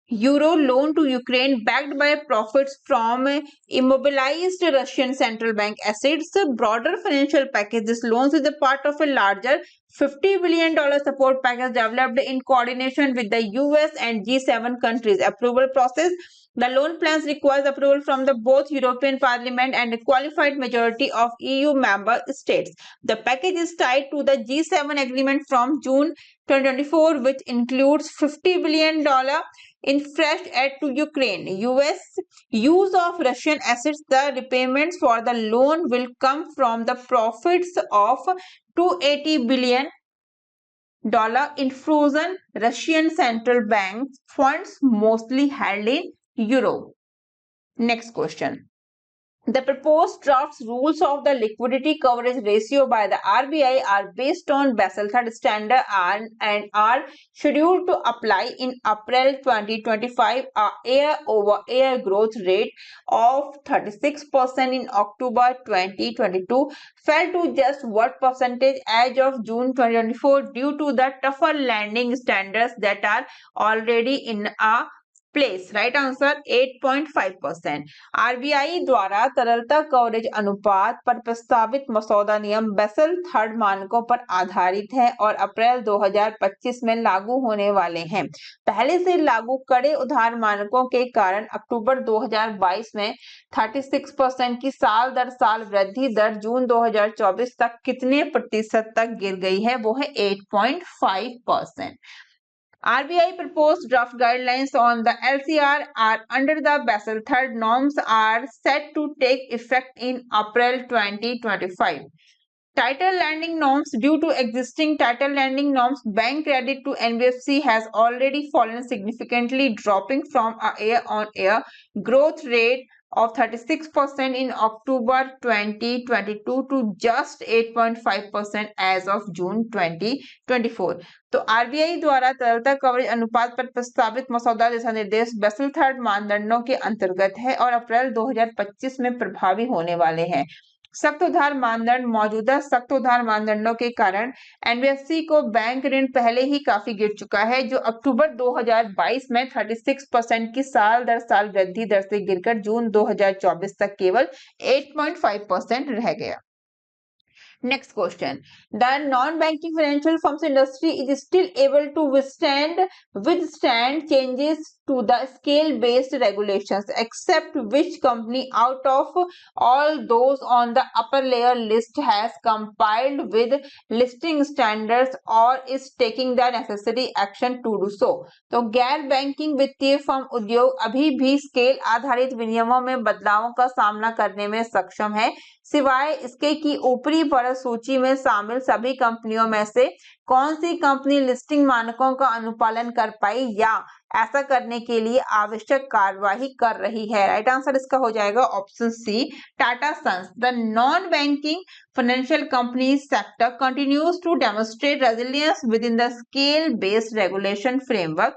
euro loan to Ukraine backed by profits from immobilized Russian central bank assets. Broader financial package. This loan is a part of a larger $50 billion support package developed in coordination with the US and G7 countries. Approval process. The loan plans requires approval from the both European Parliament and a qualified majority of EU member states. The package is tied to the G7 agreement from June 2024, which includes $50 billion in fresh aid to Ukraine. US use of Russian assets. The repayments for the loan will come from the profits of $280 billion in frozen Russian central bank funds, mostly held in euro. Next question. The proposed draft rules of the liquidity coverage ratio by the RBI are based on Basel III standard and are scheduled to apply in April 2025. A year-over-year growth rate of 36% in October 2022 fell to just 1% as of June 2024 due to the tougher lending standards that are already in a place. Right answer 8.5%। RBI द्वारा तरलता coverage अनुपात पर प्रस्तावित मसौदा नियम basal third मानकों पर आधारित है और अप्रैल 2025 में लागू होने वाले हैं। पहले से लागू कड़े उधार मानकों के कारण अक्टूबर 2022 में 36% की साल दर साल वृद्धि दर जून 2024 तक कितने प्रतिशत तक गिर गई है, वो है 8.5%। RBI proposed draft guidelines on the LCR are under the Basel III norms are set to take effect in April 2025. Title lending norms. Due to existing title lending norms, bank credit to NBFC has already fallen significantly, dropping from a year-on-year growth rate of 36% in October 2022 to just 8.5% as of June 2024. तो RBI द्वारा तरलता coverage अनुपात पर प्रस्तावित मसौदा दिशा निर्देश basal third मानदंडों के अंतर्गत है और अप्रैल 2025 में प्रभावी होने वाले हैं। सख्त उधार मानदंड। मौजूदा सख्त उधार मानदंडों के कारण एनबीएफसी को बैंक ऋण पहले ही काफी गिर चुका है, जो अक्टूबर 2022 में 36% की साल दर साल वृद्धि दर से गिरकर जून 2024 तक केवल 8.5% रह गया। Next question. The non-banking financial firms industry is still able to withstand changes to the scale-based regulations, except which company out of all those on the upper layer list has complied with listing standards or is taking the necessary action to do so. तो गैर banking वित्तीय firm उद्योग अभी भी scale आधारित विनियमों में बदलावों का सामना करने में सक्षम है, सिवाय इसके कि ऊपरी परत सूची में शामिल सभी कंपनियों में से कौन सी कंपनी लिस्टिंग मानकों का अनुपालन कर पाई या ऐसा करने के लिए आवश्यक कार्यवाही कर रही है। राइट आंसर इसका हो जाएगा option C, Tata sons. The non banking financial companies sector continues to demonstrate resilience within the scale-based regulation framework.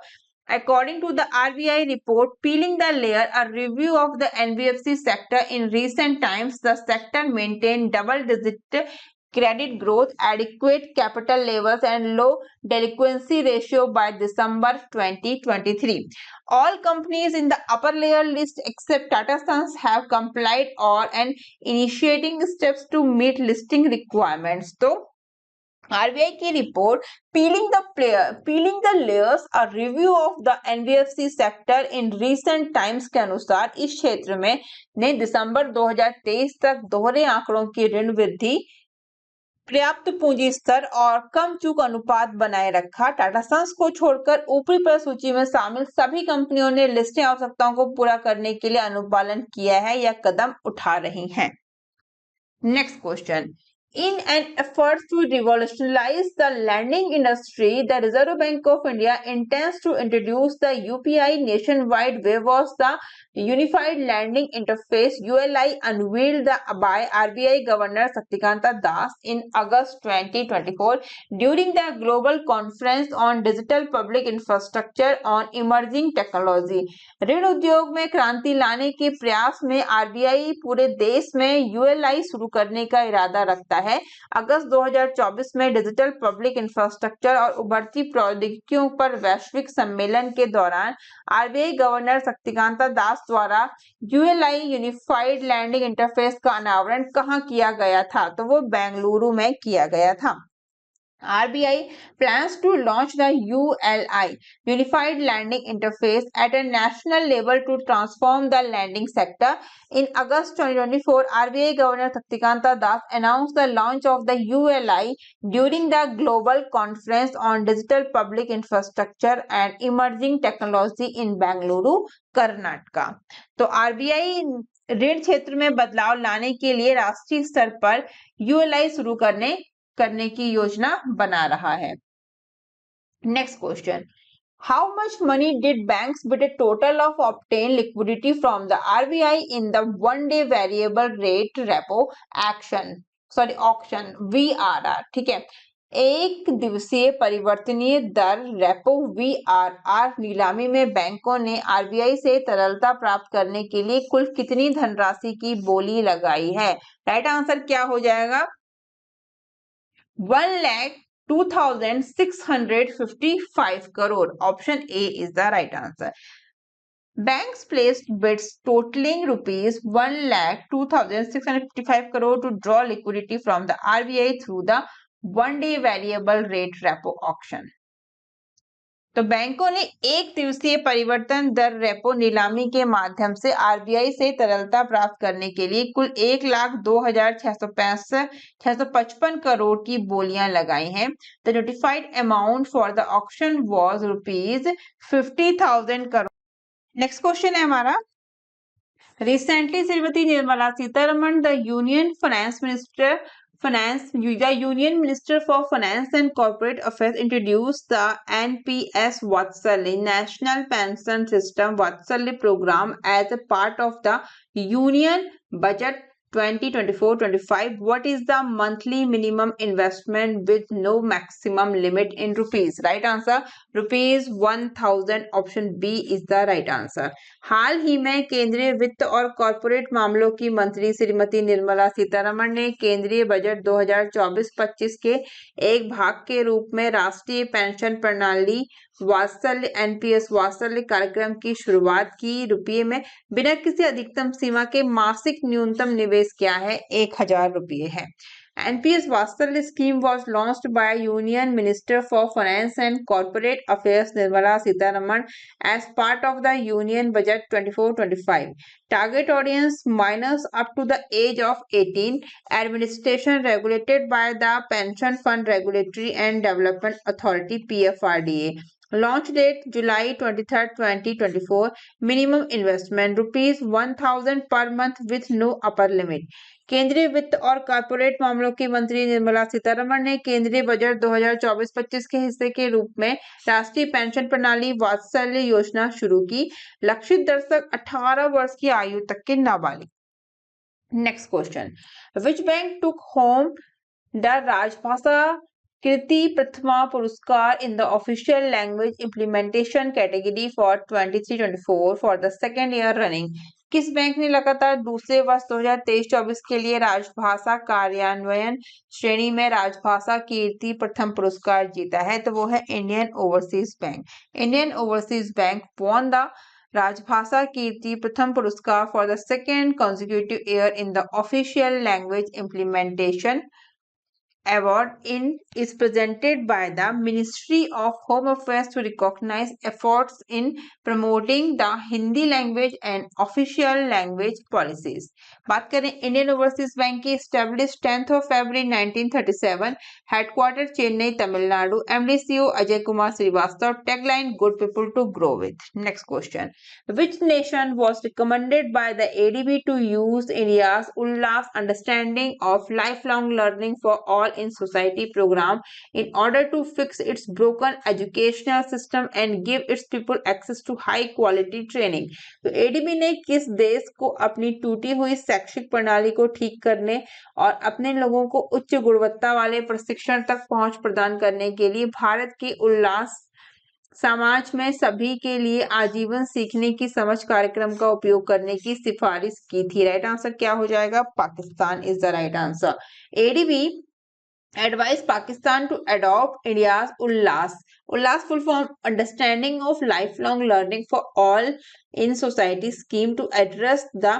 According to the RBI report, Peeling the Layer, a review of the NBFC sector in recent times, the sector maintained double-digit credit growth, adequate capital levels, and low delinquency ratio by December 2023. All companies in the upper layer list except Tata Sons have complied or and initiating steps to meet listing requirements. तो RBI की report piling the layers a review of the NBFC sector in recent times के अनुसार इस क्षेत्र में ने दिसंबर 2023 तक दोहरे आंकड़ों की ऋण वृद्धि, पर्याप्त पूंजी स्तर और कम चूक अनुपात बनाए रखा। टाटा सन्स को छोड़कर ऊपरी पर सूची में शामिल सभी कंपनियों ने लिस्टिंग आवश्यकताओं को पूरा करने के लिए अनुपालन किया है या कदम उठा रही हैं। Next question. In an effort to revolutionize the lending industry, the Reserve Bank of India intends to introduce the UPI nationwide waivers. The Unified Lending Interface (ULI) unveiled by RBI Governor Shaktikanta Das in August 2024 during the Global Conference on Digital Public Infrastructure on Emerging Technology. ऋण उद्योग में क्रांति लाने के प्रयास में RBI पूरे देश में यूएलआई शुरू करने का इरादा रखता है। अगस्त 2024 में डिजिटल पब्लिक इंफ्रास्ट्रक्चर और उभरती प्रौद्योगिकियों पर वैश्विक सम्मेलन के दौरान आरबीआई गवर्नर शक्तिकांता दास द्वारा यूएलआई यूनिफाइड लैंडिंग इंटरफेस का अनावरण कहाँ किया गया था, तो वो बेंगलुरु में किया गया था। RBI plans to launch the ULI Unified Lending Interface at a national level to transform the lending sector. In August 2024, RBI Governor Shaktikanta Das announced the launch of the ULI during the Global Conference on Digital Public Infrastructure and Emerging Technology in Bengaluru, Karnataka. तो RBI ऋण क्षेत्र में बदलाव लाने के लिए राष्ट्रीय स्तर पर ULI शुरू करने की योजना बना रहा है। Next question. How much money did banks bid a total of obtain liquidity from the RBI in the one-day variable rate repo auction VRR? ठीक है, एक दिवसीय परिवर्तनीय दर रेपो VRR नीलामी में बैंकों ने आरबीआई से तरलता प्राप्त करने के लिए कुल कितनी धनराशि की बोली लगाई है? राइट आंसर क्या हो जाएगा? 1,02,655 crore. Option A is the right answer. Banks placed bids totaling rupees 1,02,655 crore to draw liquidity from the RBI through the one-day variable rate repo auction. तो बैंकों ने एक दिवसीय परिवर्तन दर रेपो नीलामी के माध्यम से आरबीआई से तरलता प्राप्त करने के लिए कुल 1,02,655 करोड़ की बोलियां लगाई हैं। The notified amount for the auction was rupees 50,000 crore. Next question है हमारा, recently Shrimati Nirmala Sitharaman the union Union Minister for Finance and Corporate Affairs introduced the NPS Vatsalya National Pension System Vatsalya program as a part of the Union Budget 2024-25. What is the monthly minimum investment with no maximum limit in rupees? Right answer rupees 1,000. Option B is the right answer. हाल ही में केंद्रीय वित्त और corporate मामलों की मंत्री श्रीमती निर्मला सीतारमण ने केंद्रीय budget 2024-25 के एक भाग के रूप में राष्ट्रीय पेंशन प्रणाली वात्सल्य एनपीएस वात्सल्य कार्यक्रम की शुरुआत की। रुपये में बिना किसी अधिकतम सीमा के मासिक न्यूनतम निवेश क्या है? 1,000 रुपये है। NPS Vatsalya scheme was launched by Union Minister for Finance and Corporate Affairs Nirmala Sitharaman as part of the Union Budget 24-25. Target audience minors up to the age of 18. Administration regulated by the Pension Fund Regulatory and Development Authority PFRDA. Launch date July 23rd, 2024. Minimum investment rupees 1,000 per month with no upper limit. केंद्रीय वित्त और corporate मामलों की मंत्री निर्मला सीतारमण ने केंद्रीय budget 2024-25 के हिस्से के रूप में राष्ट्रीय पेंशन प्रणाली वात्सल्य योजना शुरू की। लक्षित दर्शक 18 वर्ष की आयु तक के नाबालिग। Next question, which bank took home the राजभाषा कीर्ति प्रथमा पुरस्कार in the official language implementation category for 23-24 for the second year running? किस बैंक ने लगातार दूसरे वर्ष 2023-24 के लिए राजभाषा कार्यान्वयन श्रेणी में राजभाषा कीर्ति प्रथम पुरस्कार जीता है? तो वो है Indian overseas bank. Indian overseas bank won the राजभाषा कीर्ति प्रथम पुरस्कार for the second consecutive year in the official language implementation award is presented by the Ministry of Home Affairs to recognize efforts in promoting the Hindi language and official language policies. बात करें Indian overseas bank की, established 10th of February 1937, headquartered Chennai Tamil Nadu, MD CEO Ajay Kumar Srivastava, tagline good people to grow with. Next question, which nation was recommended by the ADB to use India's Ullas Understanding of Lifelong Learning for All in Society program in order to fix its broken educational system and give its people access to high quality training? तो ADB ने किस देश को अपनी टूटी हुई शैक्षिक प्रणाली को ठीक करने और अपने लोगों को उच्च गुणवत्ता वाले प्रशिक्षण तक पहुंच प्रदान करने के लिए भारत के उल्लास समाज में सभी के लिए आजीवन सीखने की समझ कार्यक्रम का उपयोग करने की सिफारिश की थी? राइट आंसर क्या हो जाएगा? Pakistan is the right answer. ADB advised Pakistan to adopt India's Ullas full form Understanding of Lifelong Learning for All in Society scheme to address the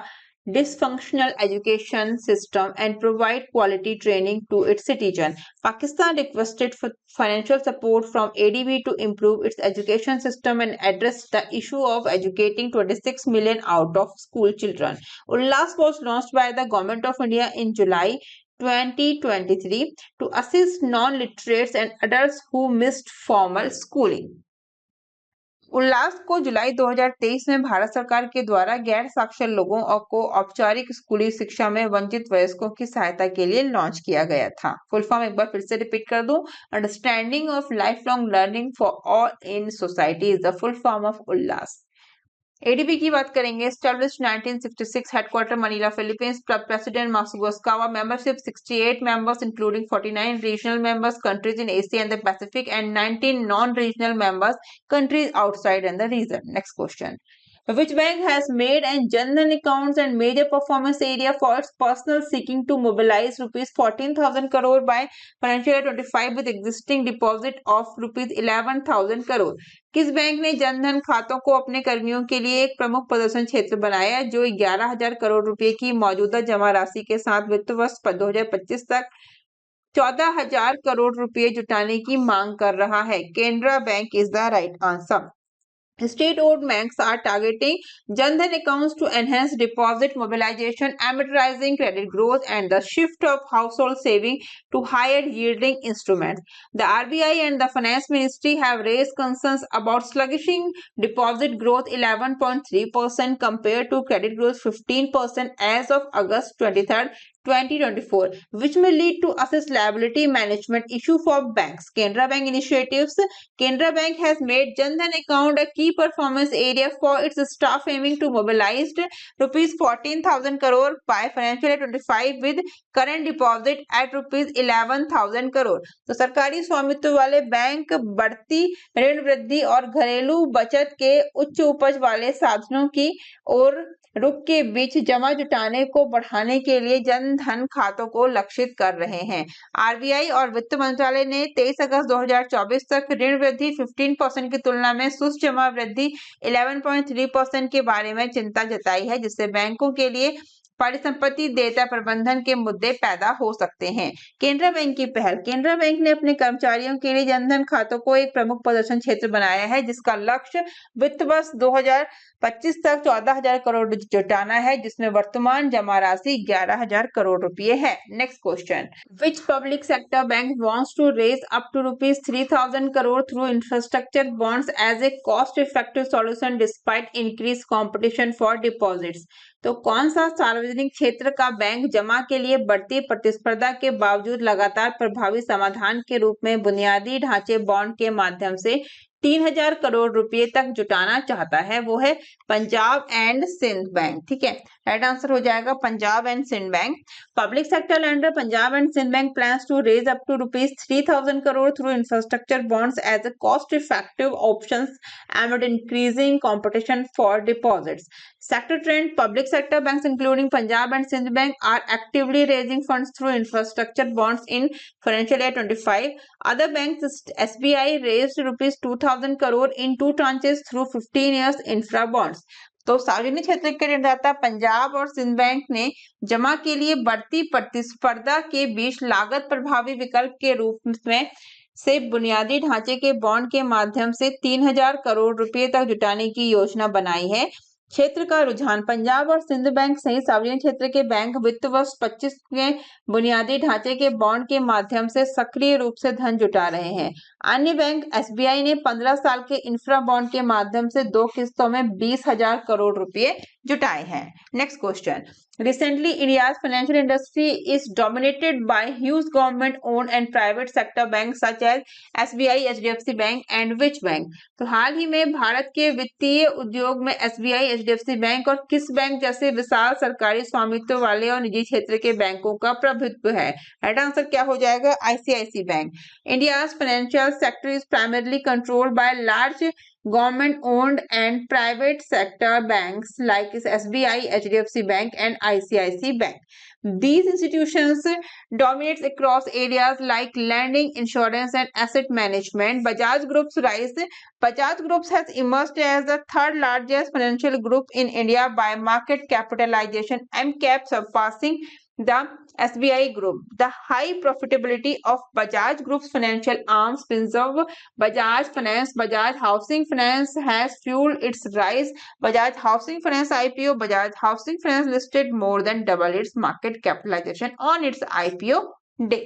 dysfunctional education system and provide quality training to its citizens. Pakistan requested for financial support from ADB to improve its education system and address the issue of educating 26 million out of school children. Ullas was launched by the Government of India in July 2023 to assist non-literates and adults who missed formal schooling. उल्लास को जुलाई 2023 में भारत सरकार के द्वारा गैर साक्षर लोगों और को औपचारिक स्कूली शिक्षा में वंचित वयस्कों की सहायता के लिए लॉन्च किया गया था। फुल फॉर्म एक बार फिर से रिपीट कर दूं, understanding of life long learning for all in society is the full form of Ullas. ADB की बात करेंगे, established 1966, headquarter Manila, Philippines, President Masugoskawa, membership 68 members including 49 regional members countries in Asia and the Pacific and 19 non-regional members countries outside and the region. Next question. Which bank has made and Jan Dhan accounts and major performance area for its personnel seeking to mobilize rupees 14,000 crore by financial year 25 with existing deposit of rupees 11,000 crore? किस bank ने जनधन खातों को अपने कर्मियों के लिए एक प्रमुख प्रदर्शन क्षेत्र बनाया जो 11,000 करोड़ रुपए की मौजूदा जमा राशि के साथ वित्त वर्ष 2025 तक 14,000 करोड़ रुपए जुटाने की मांग कर रहा है? Canara bank is the right answer. State-owned banks are targeting Jan Dhan accounts to enhance deposit mobilization, amortizing credit growth, and the shift of household saving to higher-yielding instruments. The RBI and the Finance Ministry have raised concerns about sluggishing deposit growth 11.3% compared to credit growth 15% as of August 23rd, 2024, which may lead to assessed liability management issue for banks. Canara Bank initiatives. Canara Bank has made Jan Dhan account a key performance area for its staff, aiming to mobilize rupees 14,000 crore by financial year 25 with current deposit at rupees 11,000 crore. तो सरकारी स्वामित्व वाले bank बढ़ती ऋण वृद्धि और घरेलू बचत के उच्च उपज वाले साधनों की और रुख के बीच जमा जुटाने को बढ़ाने के लिए जन धन खातों को लक्षित कर रहे हैं। आरबीआई और वित्त मंत्रालय ने 23 अगस्त 2024 तक ऋण वृद्धि 15% की तुलना में सुस्त जमा वृद्धि 11.3% के बारे में चिंता जताई है, जिससे बैंकों के लिए परिसंपत्ति देयता प्रबंधन के मुद्दे पैदा हो सकते हैं। केनरा बैंक की पहल। केनरा बैंक ने अपने कर्मचारियों के लिए जनधन खातों को एक प्रमुख प्रदर्शन क्षेत्र बनाया है, जिसका लक्ष्य वित्त वर्ष 2025 तक 14,000 करोड़ जुटाना है, जिसमें वर्तमान जमा राशि 11,000 करोड़ रुपए है। Next question, which public sector bank wants to raise up to rupees 3,000 crore through infrastructure bonds as a cost effective solution despite increase competition for deposits? तो कौन सा सार्वजनिक क्षेत्र का बैंक जमा के लिए बढ़ती प्रतिस्पर्धा के बावजूद लगातार प्रभावी समाधान के रूप में बुनियादी ढांचे बॉन्ड के माध्यम से 3,000 करोड़ रुपए तक जुटाना चाहता है? वो है पंजाब एंड सिंध बैंक। ठीक है, राइट आंसर हो जाएगा Punjab and Sind bank. Public sector lender Punjab and Sind bank plans to raise up to rupees 3,000 crore through infrastructure bonds as a cost-effective options amid increasing competition for deposits. Sector trend: public sector banks including Punjab and Sindh Bank are actively raising funds through infrastructure bonds in financial year 25. Other banks, SBI raised rupees 2,000 crore in 2 tranches through 15 years infra bonds. तो सार्वजनिक क्षेत्र के ऋणदाता पंजाब और Sindh bank ने जमा के लिए बढ़ती प्रतिस्पर्धा के बीच लागत प्रभावी विकल्प के रूप में से बुनियादी ढांचे के बॉन्ड के माध्यम से 3,000 करोड़ रुपए तक जुटाने की योजना बनाई है। क्षेत्र का रुझान: पंजाब और सिंध बैंक सहित सार्वजनिक क्षेत्र के बैंक वित्त वर्ष 25 में बुनियादी ढांचे के बॉन्ड के माध्यम से सक्रिय रूप से धन जुटा रहे हैं। अन्य बैंक, एसबीआई ने 15 साल के इंफ्रा बॉन्ड के माध्यम से 2 किस्तों में 20,000 करोड़ रुपए जुटाए हैं। Next question, recently India's financial industry is dominated by huge government owned and private sector banks such as SBI, HDFC Bank and which bank? तो हाल ही में भारत के वित्तीय उद्योग में एसबीआई, एचडीएफसी बैंक और किस बैंक जैसे विशाल सरकारी स्वामित्व वाले और निजी क्षेत्र के बैंकों का प्रभुत्व है? राइट आंसर क्या हो जाएगा? ICICI bank. India's financial sector is primarily controlled by large government-owned and private sector banks like SBI, HDFC Bank and ICICI Bank. These institutions dominate across areas like lending, insurance and asset management. Bajaj Group's rise. Bajaj Group has emerged as the third largest financial group in India by market capitalization, MCAP surpassing the SBI Group. The high profitability of Bajaj Group's financial arms, Finserv, Bajaj Finance, Bajaj Housing Finance has fueled its rise. Bajaj Housing Finance IPO, Bajaj Housing Finance listed more than double its market capitalization on its IPO day.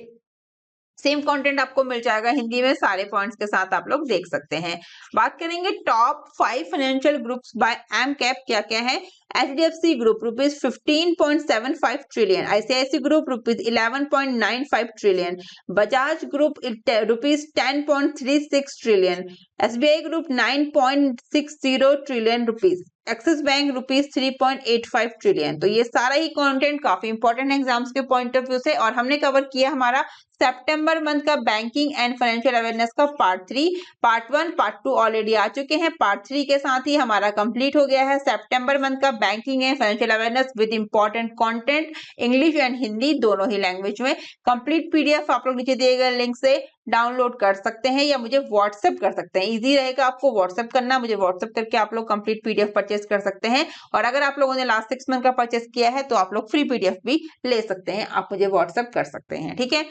Same content आपको मिल जाएगा हिंदी में, सारे points के साथ आप लोग देख सकते हैं। बात करेंगे top 5 financial groups by M cap, क्या क्या है। HDFC group rupees 15.75 trillion, ICICI group rupees 11.95 trillion, Bajaj group rupees 10.36 trillion, SBI group 9.60 trillion rupees, Axis bank rupees 3.85 trillion. तो ये सारा ही कंटेंट काफी इंपॉर्टेंट है एग्जाम्स के पॉइंट ऑफ व्यू से, और हमने कवर किया हमारा सितंबर मंथ का बैंकिंग एंड फाइनेंशियल अवेयरनेस का पार्ट 3। पार्ट 1 पार्ट 2 ऑलरेडी आ चुके हैं, पार्ट 3 के साथ ही हमारा कंप्लीट हो गया है सितंबर मंथ का banking and financial awareness with important content, English and Hindi दोनों ही लैंग्वेज में। कंप्लीट पीडीएफ आप लोग नीचे दिए गए लिंक से डाउनलोड कर सकते हैं या मुझे व्हाट्सएप कर सकते हैं। इजी रहेगा आपको व्हाट्सएप करना, मुझे व्हाट्सएप करके आप लोग कंप्लीट पीडीएफ परचेस कर सकते हैं। और अगर आप लोगों ने लास्ट 6 मंथ का परचेस किया है तो आप लोग फ्री पीडीएफ भी ले सकते हैं, आप मुझे व्हाट्सएप कर सकते हैं, ठीक है।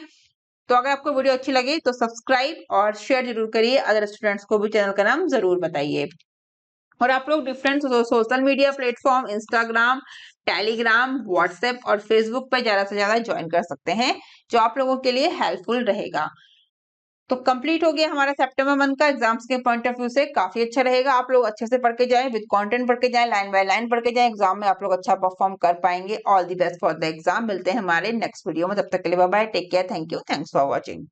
तो अगर आपको वीडियो अच्छी लगी तो सब्सक्राइब और शेयर जरूर करिए, अदर स्टूडेंट्स को भी चैनल का नाम जरूर बताइए। और आप लोग different social media platform Instagram, Telegram, WhatsApp और फेसबुक पर ज्यादा से ज्यादा ज्वाइन कर सकते हैं, जो आप लोगों के लिए हेल्पफुल रहेगा। तो कंप्लीट हो गया हमारा सितंबर मंथ का एग्जाम्स के पॉइंट ऑफ व्यू से, काफी अच्छा रहेगा। आप लोग अच्छे से पढ़ के जाएं, विद कंटेंट पढ़ के जाएं, लाइन बाय लाइन पढ़ के जाएं, एग्जाम में आप लोग अच्छा परफॉर्म कर पाएंगे। All the best for the exam. मिलते हैं हमारे नेक्स्ट वीडियो में, तब तक के लिए bye bye, take care, thank you, thanks for watching.